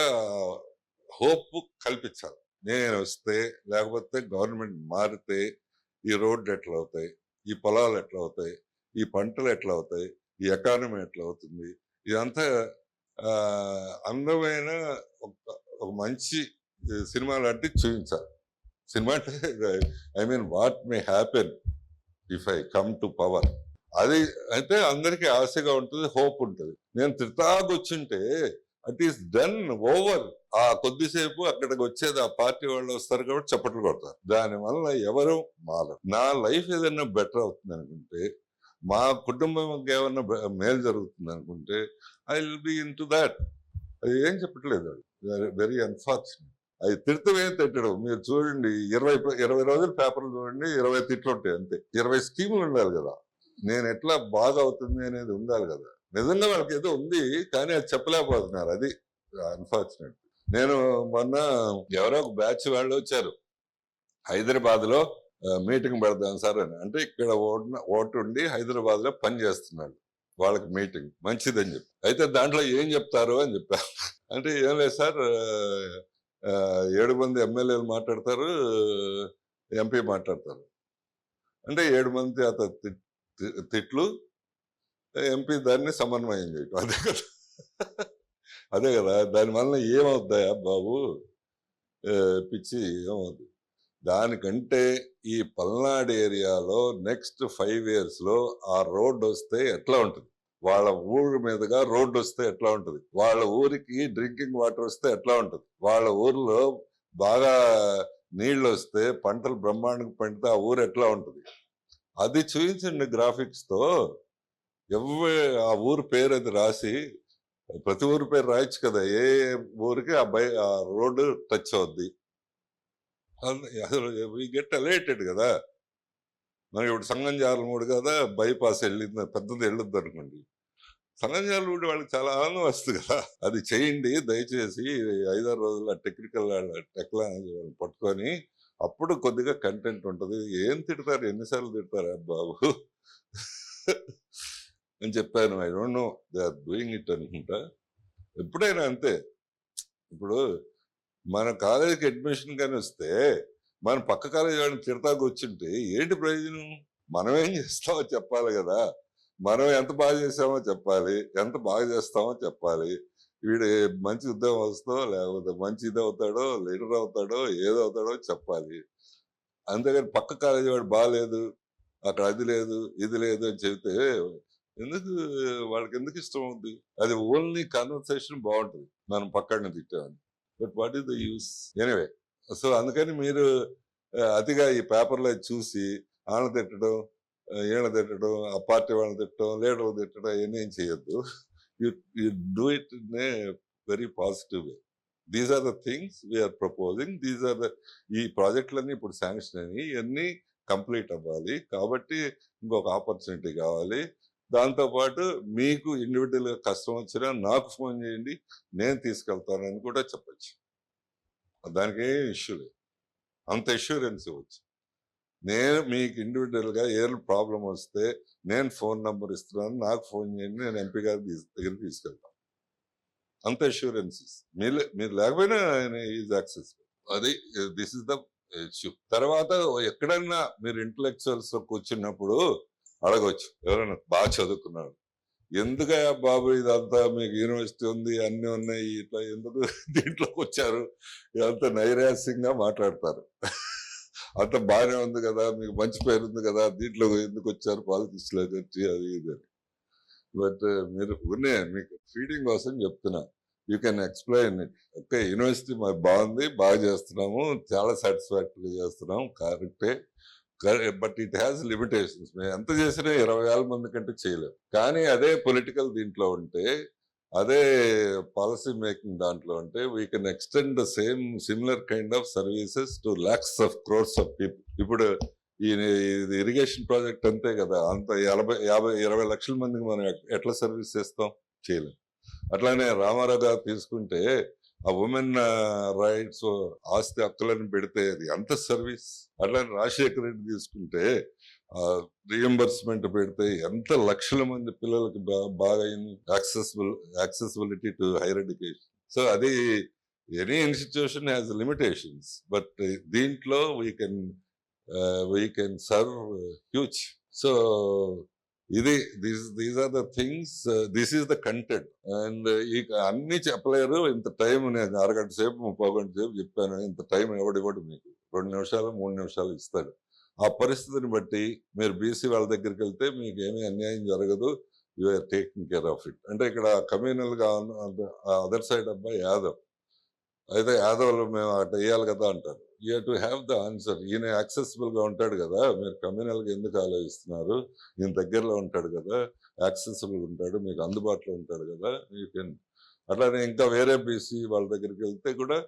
హోప్ కల్పించాలి. నేను వస్తే, లేకపోతే గవర్నమెంట్ మారితే ఈ రోడ్లు ఎట్లా అవుతాయి, ఈ పొలాలు ఎట్లా అవుతాయి, ఈ పంటలు ఎట్లా అవుతాయి, ఈ ఎకానమీ ఎట్లా అవుతుంది, ఇదంతా అందమైన ఒక మంచి సినిమా లాంటి చూపించాలి. సినిమా అంటే I mean what may happen if I come to power. అది అయితే అందరికీ ఆశగా ఉంటుంది, హోప్ ఉంటుంది. నేను తిడతాగొచ్చుంటే ఇట్ ఈస్ డన్ ఓవర్. ఆ కొద్దిసేపు అక్కడికి వచ్చేది ఆ పార్టీ వాళ్ళు వస్తారు కాబట్టి చప్పట్లు కొడతారు. దానివల్ల ఎవరు మారరు. నా లైఫ్ ఏదైనా బెటర్ అవుతుంది అనుకుంటే, మా కుటుంబంకి ఏమన్నా మేలు జరుగుతుంది అనుకుంటే I will be in to that. అది ఏం చెప్పట్లేదు. Very unfortunate. అది తిడతమే తిట్టడం. మీరు చూడండి 20 రోజులు పేపర్లు చూడండి, 20 తిట్లు ఉంటాయి అంతే. 20 స్కీములు ఉండాలి కదా. నేను ఎట్లా బాగా అవుతుంది అనేది ఉండాలి కదా. నిజంగా వాళ్ళకి ఏదో ఉంది కానీ అది చెప్పలేకపోతున్నారు. అది అన్ఫార్చునేట్. నేను మొన్న ఎవరో ఒక బ్యాచ్ వాళ్ళు వచ్చారు హైదరాబాద్ లో మీటింగ్ పెడదాం సార్ అని. అంటే ఇక్కడ ఓటు ఉండి హైదరాబాద్ లో పని చేస్తున్నాడు, వాళ్ళకి మీటింగ్ మంచిదని చెప్పి. అయితే దాంట్లో ఏం చెప్తారు అని చెప్పారు. అంటే ఏం లేదు సార్, 7 మంది ఎమ్మెల్యేలు మాట్లాడతారు, ఎంపీ మాట్లాడతారు. అంటే 7 మంది అత తిట్లు, ఎంపీ దాన్ని సమన్వయం చేయటం. అదే కదా, అదే కదా. దానివల్ల ఏమవుతాయా బాబు, పిచ్చి ఏమవుతుంది. దానికంటే ఈ పల్నాడు ఏరియాలో నెక్స్ట్ 5 years లో ఆ రోడ్డు వస్తే ఎట్లా ఉంటుంది, వాళ్ళ ఊరి మీదుగా రోడ్డు వస్తే ఎట్లా ఉంటుంది, వాళ్ళ ఊరికి డ్రింకింగ్ వాటర్ వస్తే ఎట్లా ఉంటుంది, వాళ్ళ ఊర్లో బాగా నీళ్ళు వస్తే పంటలు బ్రహ్మాండంగా పండితే ఆ ఊరు ఎట్లా ఉంటుంది, అది చూపించండి గ్రాఫిక్స్ తో. ఆ ఊరు పేరు అది రాసి, ప్రతి ఊరి పేరు రాయొచ్చు కదా, ఏ ఊరికి ఆ రోడ్డు టచ్ అవుద్ది. అసలు వి గెట్ అలర్టెడ్ కదా. మనకి ఇప్పుడు సంగంజాలమూడి కదా బైపాస్ వెళ్ళింది, పెద్దది వెళ్ళొద్దు అనుకోండి. సంగంజాలమూడి వాళ్ళకి చాలా ఆనందం వస్తుంది కదా. అది చేయండి దయచేసి. 5-6 రోజుల టెక్నికల్ టెక్నాలజీ వాళ్ళని పట్టుకొని అప్పుడు కొద్దిగా కంటెంట్ ఉంటుంది. ఏం తిడతారు, ఎన్నిసార్లు తిడతారా బాబు అని చెప్పాను. I don't know they are doing it అనుకుంటా. ఎప్పుడైనా అంతే. ఇప్పుడు మన కాలేజీకి అడ్మిషన్ కానీ వస్తే మన పక్క కాలేజీ వాడిని తిడతాకు వచ్చింటే ఏంటి ప్రయోజనం? మనం ఏం చేస్తామో చెప్పాలి కదా. మనం ఎంత బాగా చేసామో చెప్పాలి, ఎంత బాగా చేస్తామో చెప్పాలి. వీడు మంచి ఉద్యోగం వస్తుందో లేకపోతే మంచి ఇది అవుతాడో, లీడర్ అవుతాడో, ఏదవుతాడో చెప్పాలి. అంతేగాని పక్క కాలేజీ వాడు బాగాలేదు, అక్కడ అది లేదు ఇది లేదు అని చెబితే ఎందుకు, వాళ్ళకి ఎందుకు ఇష్టం అవుతుంది? అది ఓన్లీ కన్వర్సేషన్ బాగుంటుంది మనం పక్కన తిట్టామని. But what is the use anyway. So అందుకని మీరు అతిగా ఈ పేపర్లో చూసి వాళ్ళని తిట్టడం, ఈయన తిట్టడం, ఆ పార్టీ వాళ్ళని తిట్టడం, లీడర్లు తిట్టడం ఇవన్నీ ఏం చేయొద్దు. You do it in a very positive way. These are the things we're proposing. These are the, ఈ ప్రాజెక్టులన్నీ ఇప్పుడు శాంక్షన్ అయినాయి, ఇవన్నీ కంప్లీట్ అవ్వాలి. కాబట్టి ఇంకొక ఆపర్చునిటీ కావాలి. దాంతోపాటు మీకు ఇండివిజువల్గా కష్టం వచ్చినా నాకు ఫోన్ చేయండి, నేను తీసుకెళ్తానని కూడా చెప్పచ్చు. దానికి ఏం ఇష్యూ లేదు, అంత ఇష్యూరెన్స్ ఇవ్వచ్చు. నేను మీకు ఇండివిజువల్గా ఏ ప్రాబ్లం వస్తే నేను ఫోన్ నంబర్ ఇస్తున్నాను, నాకు ఫోన్ చేయండి, నేను ఎంపీ గారి దగ్గరికి తీసుకెళ్తాను. అంత ఇష్యూరెన్సెస్ మీరు లేకపోయినా ఈజ్ యాక్సెస్. అది దిస్ ఇస్ ద ఇష్యూ. తర్వాత ఎక్కడన్నా మీరు ఇంటలెక్చువల్స్ కూర్చున్నప్పుడు అడగవచ్చు, ఎవరైనా బాగా చదువుకున్నాడు, ఎందుకయ్యా బాబు ఇదంతా, మీకు యూనివర్సిటీ ఉంది, అన్ని ఉన్నాయి, ఇట్లా ఎందుకు దీంట్లోకి వచ్చారు, ఇదంతా నైరాస్యంగా మాట్లాడతారు. అంత బాగానే ఉంది కదా, మీకు మంచి పేరు ఉంది కదా, దీంట్లో ఎందుకు వచ్చారు పాలిటిక్స్ లోకి వచ్చి అది ఇది అని. బట్ మీరు ఉన్నాయి మీకు ఫీడింగ్ కోసం చెప్తున్నా. You can explain it. Okay, university బాగుంది, బాగా చేస్తున్నాము, చాలా సాటిస్ఫాక్టరీగా చేస్తున్నాం, కరెక్టే, బట్ ఇట్ హ్యాస్ లిమిటేషన్స్. మేము ఎంత చేసినా 20,000 మంది కంటే చేయలేము. కానీ అదే పొలిటికల్ దీంట్లో ఉంటే, అదే పాలసీ మేకింగ్ దాంట్లో ఉంటే, we can extend the same similar kind of services to lakhs of crores of people. ఇప్పుడు ఈ ఇరిగేషన్ ప్రాజెక్ట్ అంతే కదా, అంత 20 లక్షల మందికి మనం ఎట్లా సర్వీస్ చేస్తాం? చేయలేం. అట్లానే రామారావు గారు తీసుకుంటే, ఆ ఉమెన్ రైట్స్, ఆస్తి హక్కులను పెడితే అది అంత సర్వీస్. అట్లానే రాజశేఖర రెడ్డి తీసుకుంటే రియంబర్స్మెంట్ పెడితే ఎంత లక్షల మంది పిల్లలకి బాగా accessibility to higher education. So అది any institution has limitations, but దీంట్లో we can serve huge. So ఇది these are the things, this is the content. And అన్ని చెప్పలేరు. ఇంత టైం నేను అరగంట సేపు 30 గంట సేపు చెప్పాను, ఇంత టైం ఎవడివ్వడు మీకు. 2 నిమిషాలు 3 నిమిషాలు ఇస్తాడు. ఆ పరిస్థితిని బట్టి మీరు బీసీ వాళ్ళ దగ్గరికి వెళ్తే మీకు ఏమీ అన్యాయం జరగదు, you're taking care of it. అంటే ఇక్కడ కమ్యూనల్ గా అదర్ సైడ్ అబ్బాయి యాదవ్ అయితే, యాదవ్లు మేము అట్లా వేయాలి కదా అంటారు. You to have the answer. ఈయన యాక్సెసిబుల్ గా ఉంటాడు కదా, మీరు కమ్యూనల్ గా ఎందుకు ఆలోచిస్తున్నారు? ఈయన దగ్గరలో ఉంటాడు కదా, యాక్సెసిబుల్ ఉంటాడు, మీకు అందుబాటులో ఉంటాడు కదా, యూ కెన్. అట్లానే ఇంకా వేరే బీసీ వాళ్ళ దగ్గరికి వెళ్తే కూడా,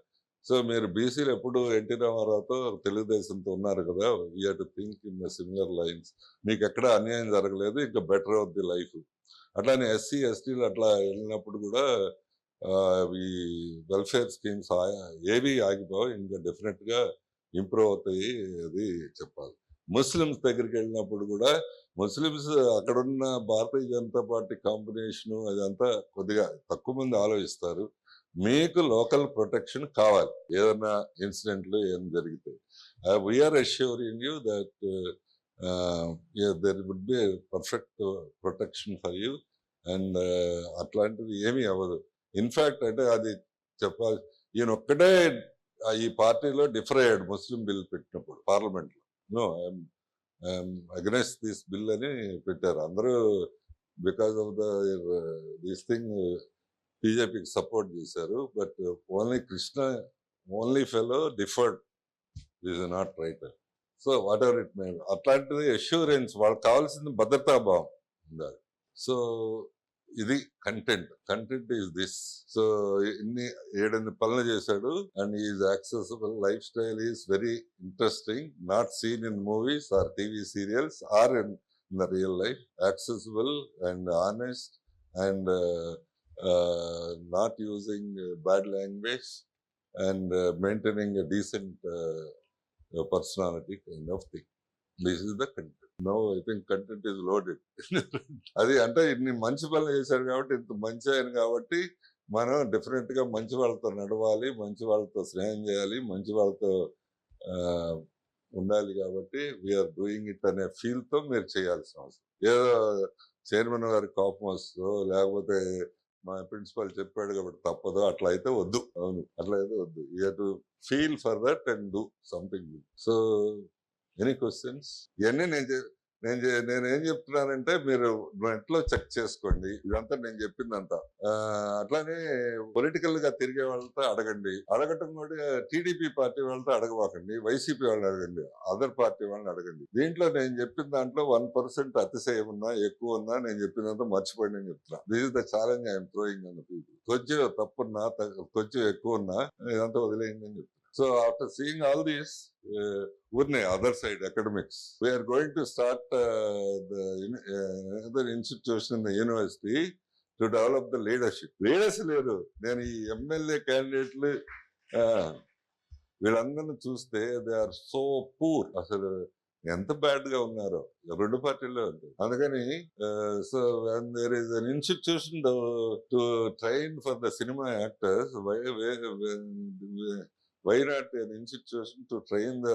సో మీరు బీసీలు ఎప్పుడు ఎన్టీ రామారావుతో తెలుగుదేశంతో ఉన్నారు కదా, you to think in the similar lines. మీకు ఎక్కడ అన్యాయం జరగలేదు, ఇంకా బెటర్ అవుట్ ది లైఫ్. అట్లానే ఎస్సీ ఎస్టీలు అట్లా వెళ్ళినప్పుడు కూడా ఈ వెల్ఫేర్ స్కీమ్స్ ఏవి ఆగిపోవు, ఇంకా డెఫినెట్ గా ఇంప్రూవ్ అవుతాయి, అది చెప్పాలి. ముస్లిమ్స్ దగ్గరికి వెళ్ళినప్పుడు కూడా, ముస్లిమ్స్ అక్కడున్న భారతీయ జనతా పార్టీ కాంబినేషన్ అదంతా కొద్దిగా తక్కువ మంది ఆలోచిస్తారు. మీకు లోకల్ ప్రొటెక్షన్ కావాలి, ఏదైనా ఇన్సిడెంట్లు ఏం జరిగితే. We're assuring you that there would be perfect protection for you. And అట్లాంటిది ఏమీ అవ్వదు. ఇన్ఫాక్ట్ అంటే అది చెప్పాలి, ఈయన ఒక్కటే ఈ పార్టీలో డిఫర్ అయ్యాడు ముస్లిం బిల్ పెట్టినప్పుడు పార్లమెంట్ లో. నో, అగెన్స్ట్ దిస్ బిల్ అని పెట్టారు అందరూ. బికాస్ ఆఫ్ దిస్ థింగ్ బీజేపీకి సపోర్ట్ చేశారు. But only Krishna, only fellow deferred, is not right. So whatever it మే, అట్లాంటిది అష్యూరెన్స్, వాళ్ళకి కావాల్సిన భద్రతాభావం ఉండాలి. సో ఇది కంటెంట్ ఈజ్ దిస్. సో ఇన్ని 7 పనులు చేశాడు. And is accessible, life style is very interesting, not seen in movies or TV serials or in the real life. Accessible and honest and not using bad language and maintaining a decent personality kind of thing. This is the content. No, I think content is loaded. అది అంటే ఇన్ని మంచి పనులు చేశారు కాబట్టి, ఇంత మంచి ఆయన కాబట్టి, మనం డెఫినెట్ గా మంచి వాళ్ళతో నడవాలి, మంచి వాళ్ళతో స్నేహం చేయాలి, మంచి వాళ్ళతో ఉండాలి. కాబట్టి వీఆర్ డూయింగ్ ఇట్ అనే ఫీల్ తో మీరు చేయాల్సిన అవసరం. ఏదో చైర్మన్ గారి కోపం వస్తుందో, లేకపోతే మా ప్రిన్సిపల్ చెప్పాడు కాబట్టి తప్పదు, అట్లా అయితే వద్దు. అవును, అట్లా అయితే వద్దు. You have to feel for that and do something. So any questions? ఇవన్నీ నేనేం చెప్తున్నానంటే, మీరు నెట్లో చెక్ చేసుకోండి, ఇదంతా నేను చెప్పిందంతా. అట్లానే పొలిటికల్ గా తిరిగే వాళ్ళతో అడగండి. అడగటం కూడా టీడీపీ పార్టీ వాళ్ళతో అడగబాకండి, వైసీపీ వాళ్ళని అడగండి, అదర్ పార్టీ వాళ్ళని అడగండి. దీంట్లో నేను చెప్పిన దాంట్లో 1% అతిశయం ఉన్నా, ఎక్కువ ఉన్నా, నేను చెప్పినంత మర్చిపోయి నేను చెప్తున్నా. This is the challenge I'm throwing on the people. కొంచెం తప్పున్నా, కొంచెం ఎక్కువ ఉన్నా, ఇదంతా వదిలేయండి అని చెప్తున్నా. So after seeing all this, other side academics, we are going to start another institution in the university to develop the leadership. Leaders లేరు. నేను ఈ ఎమ్మెల్యే క్యాండిడేట్లు వీళ్ళందరినీ చూస్తే దే ఆర్ సో పూర్. అసలు ఎంత బ్యాడ్ గా ఉన్నారో 2 పార్టీల్లో ఉంటుంది. అందుకని so there is an institution to train for the cinema actors. Why not an institution to train the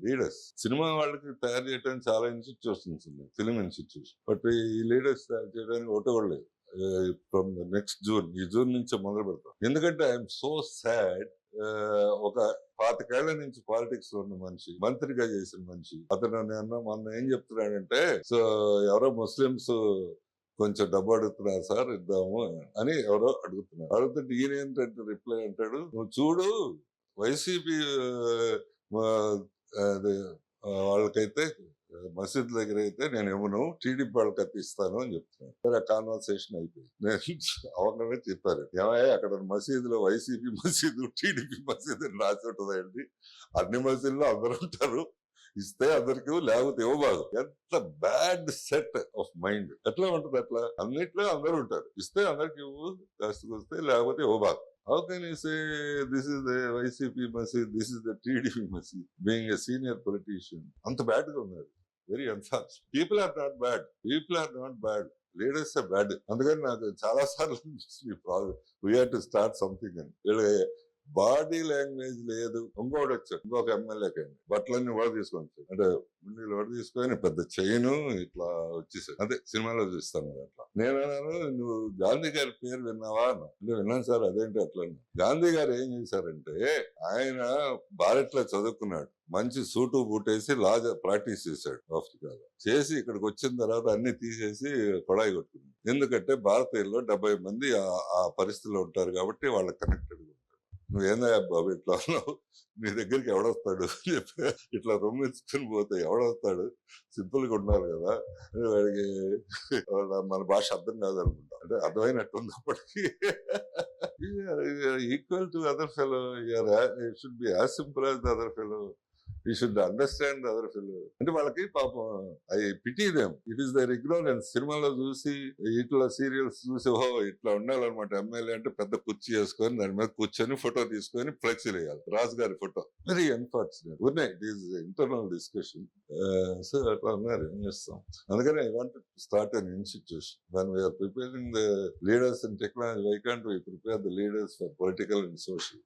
leaders? Cinema వాళ్ళకి తయారు చేయడానికి చాలా ఇన్స్టిట్యూషన్స్ ఉన్నాయి, ఫిలిం ఇన్స్టిట్యూషన్. బట్ ఈ లీడర్స్ తయారు చేయడానికి ఒకటి కూడా లేదు. ఫ్రమ్ నెక్స్ట్ జూన్, ఈ జూన్ నుంచి మొదలు పెడతాం. ఎందుకంటే ఐఎమ్ సో సాడ్. ఒక 25 ఏళ్ల నుంచి పాలిటిక్స్ లో ఉన్న మనిషి, మంత్రిగా చేసిన మనిషి, అతను మొన్న ఏం చెప్తున్నాడంటే, సో ఎవరో ముస్లిమ్స్ కొంచెం డబ్బు అడుగుతున్నారు సార్ ఇద్దాము అని ఎవరో అడుగుతున్నారు. అడుగుతుంటే ఈయన ఏంటంటే రిప్లై అంటాడు, నువ్వు చూడు వైసీపీ వాళ్ళకైతే మసీద్ దగ్గర అయితే నేను ఇవ్వను, టీడీపీ వాళ్ళకి అయితే ఇస్తాను అని చెప్తున్నాను. సరే ఆ కాన్వర్సేషన్ అయిపోయింది. నేను అవగానే చెప్పారు, ఏమయ్యా అక్కడ మసీదులో వైసీపీ మసీదు టీడీపీ మసీదు అని రాసి ఉంటుందండి, అన్ని మసీదులో అందరూ ఉంటారు, ఇస్తే అందరికి లేకపోతే ఇవ్వబాదు. ఎంత బ్యాడ్ సెట్ ఆఫ్ మైండ్. ఎట్లా ఉంటుంది అట్లా? అన్నిట్లో అందరూ ఉంటారు, ఇస్తే అందరికి ఇవ్వు, కాస్తకు వస్తే లేకపోతే ఇవ్వబాదు. How can you say this is the YCP Masjid, this is the TDP Masjid, being a senior politician? అంత బ్యాడ్ గా ఉన్నారు. Very unfortunate. People are not bad, people are not bad, leaders are bad. అందుకని నాకు చాలా సార్లు we have to start something అని. Body language లేదు. ఇంకోటి వచ్చాడు, ఇంకొక ఎమ్మెల్యేకి బట్టలన్నీ వాడు తీసుకొని వచ్చాడు, అంటే ముందు వాడు తీసుకొని పెద్ద చైన్ ఇట్లా వచ్చేసాడు. అదే సినిమాలో చూస్తాను అట్లా. నేను అన్నాను, నువ్వు గాంధీ గారి పేరు విన్నావా అన్నా. అంటే విన్నాను సార్. అదేంటి అట్లా? గాంధీ గారు ఏం చేశారంటే, ఆయన భారత్ లో చదువుకున్నాడు, మంచి సూటు బూటేసి లా ప్రాక్టీస్ చేశాడు ఆఫ్రికాలో. చేసి ఇక్కడికి వచ్చిన తర్వాత అన్ని తీసేసి కొడాయి కొట్టుకున్నాడు. ఎందుకంటే భారతీయుల్లో 70 మంది ఆ పరిస్థితిలో ఉంటారు కాబట్టి వాళ్ళకి కనెక్టెడ్. నువ్వేందా బాబు ఇట్లా ఉన్నావు, నీ దగ్గరికి ఎవడొస్తాడు చెప్పి ఇట్లా రొమ్మించుకుని పోతే ఎవడొస్తాడు, సింపుల్ గా ఉన్నారు కదా అని వాడికి మన భాష అర్థం కాదనుకుంటా, అంటే అర్థమైనట్టుందప్పటికీ. Equal to other fellow, it should be as simple as the other fellow. You should understand other fellow. అంటే వాళ్ళకి పాపం I pity them, it is their ignorance. సినిమాలో చూసి ఇట్లా సీరియల్స్ చూసి ఓహో ఇట్లా ఉండాలన్నమాట ఎమ్మెల్యే అంటే, పెద్ద కుర్చీ వేసుకొని దాని మీద కూర్చొని ఫోటో తీసుకొని ఫ్లెక్సీలు వేయాలి, రాజు గారి ఫోటో. Very unfortunate. ఉన్నాయి, it is internal discussion. So అట్లా ఉన్నారు, ఏం చేస్తాం. అందుకని I want to start an institution. when we are preparing the leaders in technology, why can't we prepare the leaders for political and social?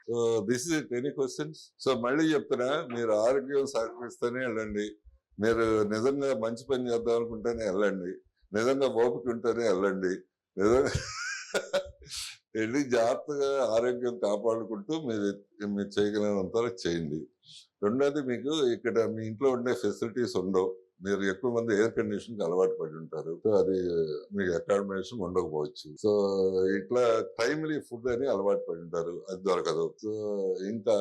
So this is it. Any questions? So మళ్ళీ చెప్తున్నా, మీరు ఆరోగ్యం సహకరిస్తేనే వెళ్ళండి, మీరు నిజంగా మంచి పని చేద్దాం అనుకుంటేనే వెళ్ళండి, నిజంగా ఓపిక ఉంటేనే వెళ్ళండి, నిజంగా వెళ్ళి జాగ్రత్తగా ఆరోగ్యం కాపాడుకుంటూ మీరు చేయగలిగినంత చేయండి. రెండోది, మీకు ఇక్కడ మీ ఇంట్లో ఉండే ఫెసిలిటీస్ ఉండవు, మీరు ఎక్కువ మంది ఎయిర్ కండిషన్ కి అలవాటు పడి ఉంటారు, సో అది మీకు అకామిడేషన్ ఉండకపోవచ్చు. సో ఇట్లా టైమ్లీ ఫుడ్ అని అలవాటు పడి ఉంటారు, అది దొరకదు. సో ఇంకా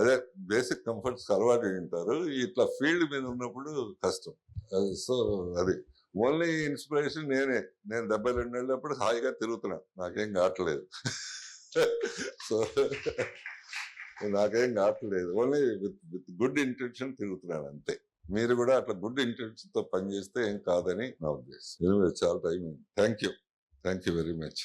అదే బేసిక్ కంఫర్ట్స్ అలవాటు అయి ఉంటారు. ఇట్లా ఫీల్డ్ మీద ఉన్నప్పుడు కష్టం. సో అది ఓన్లీ ఇన్స్పిరేషన్ నేను 72 ఏళ్ళప్పుడు హాయిగా తిరుగుతున్నా, నాకేం కావట్లేదు. సో నాకేం కావట్లేదు, ఓన్లీ విత్ గుడ్ ఇంటెన్షన్ తిరుగుతున్నాను అంతే. మీరు కూడా అట్లా గుడ్ ఇంటెన్షన్ తో పనిచేస్తే ఏం కాదని నా ఉద్దేశం. చాలా time. Thank you very much.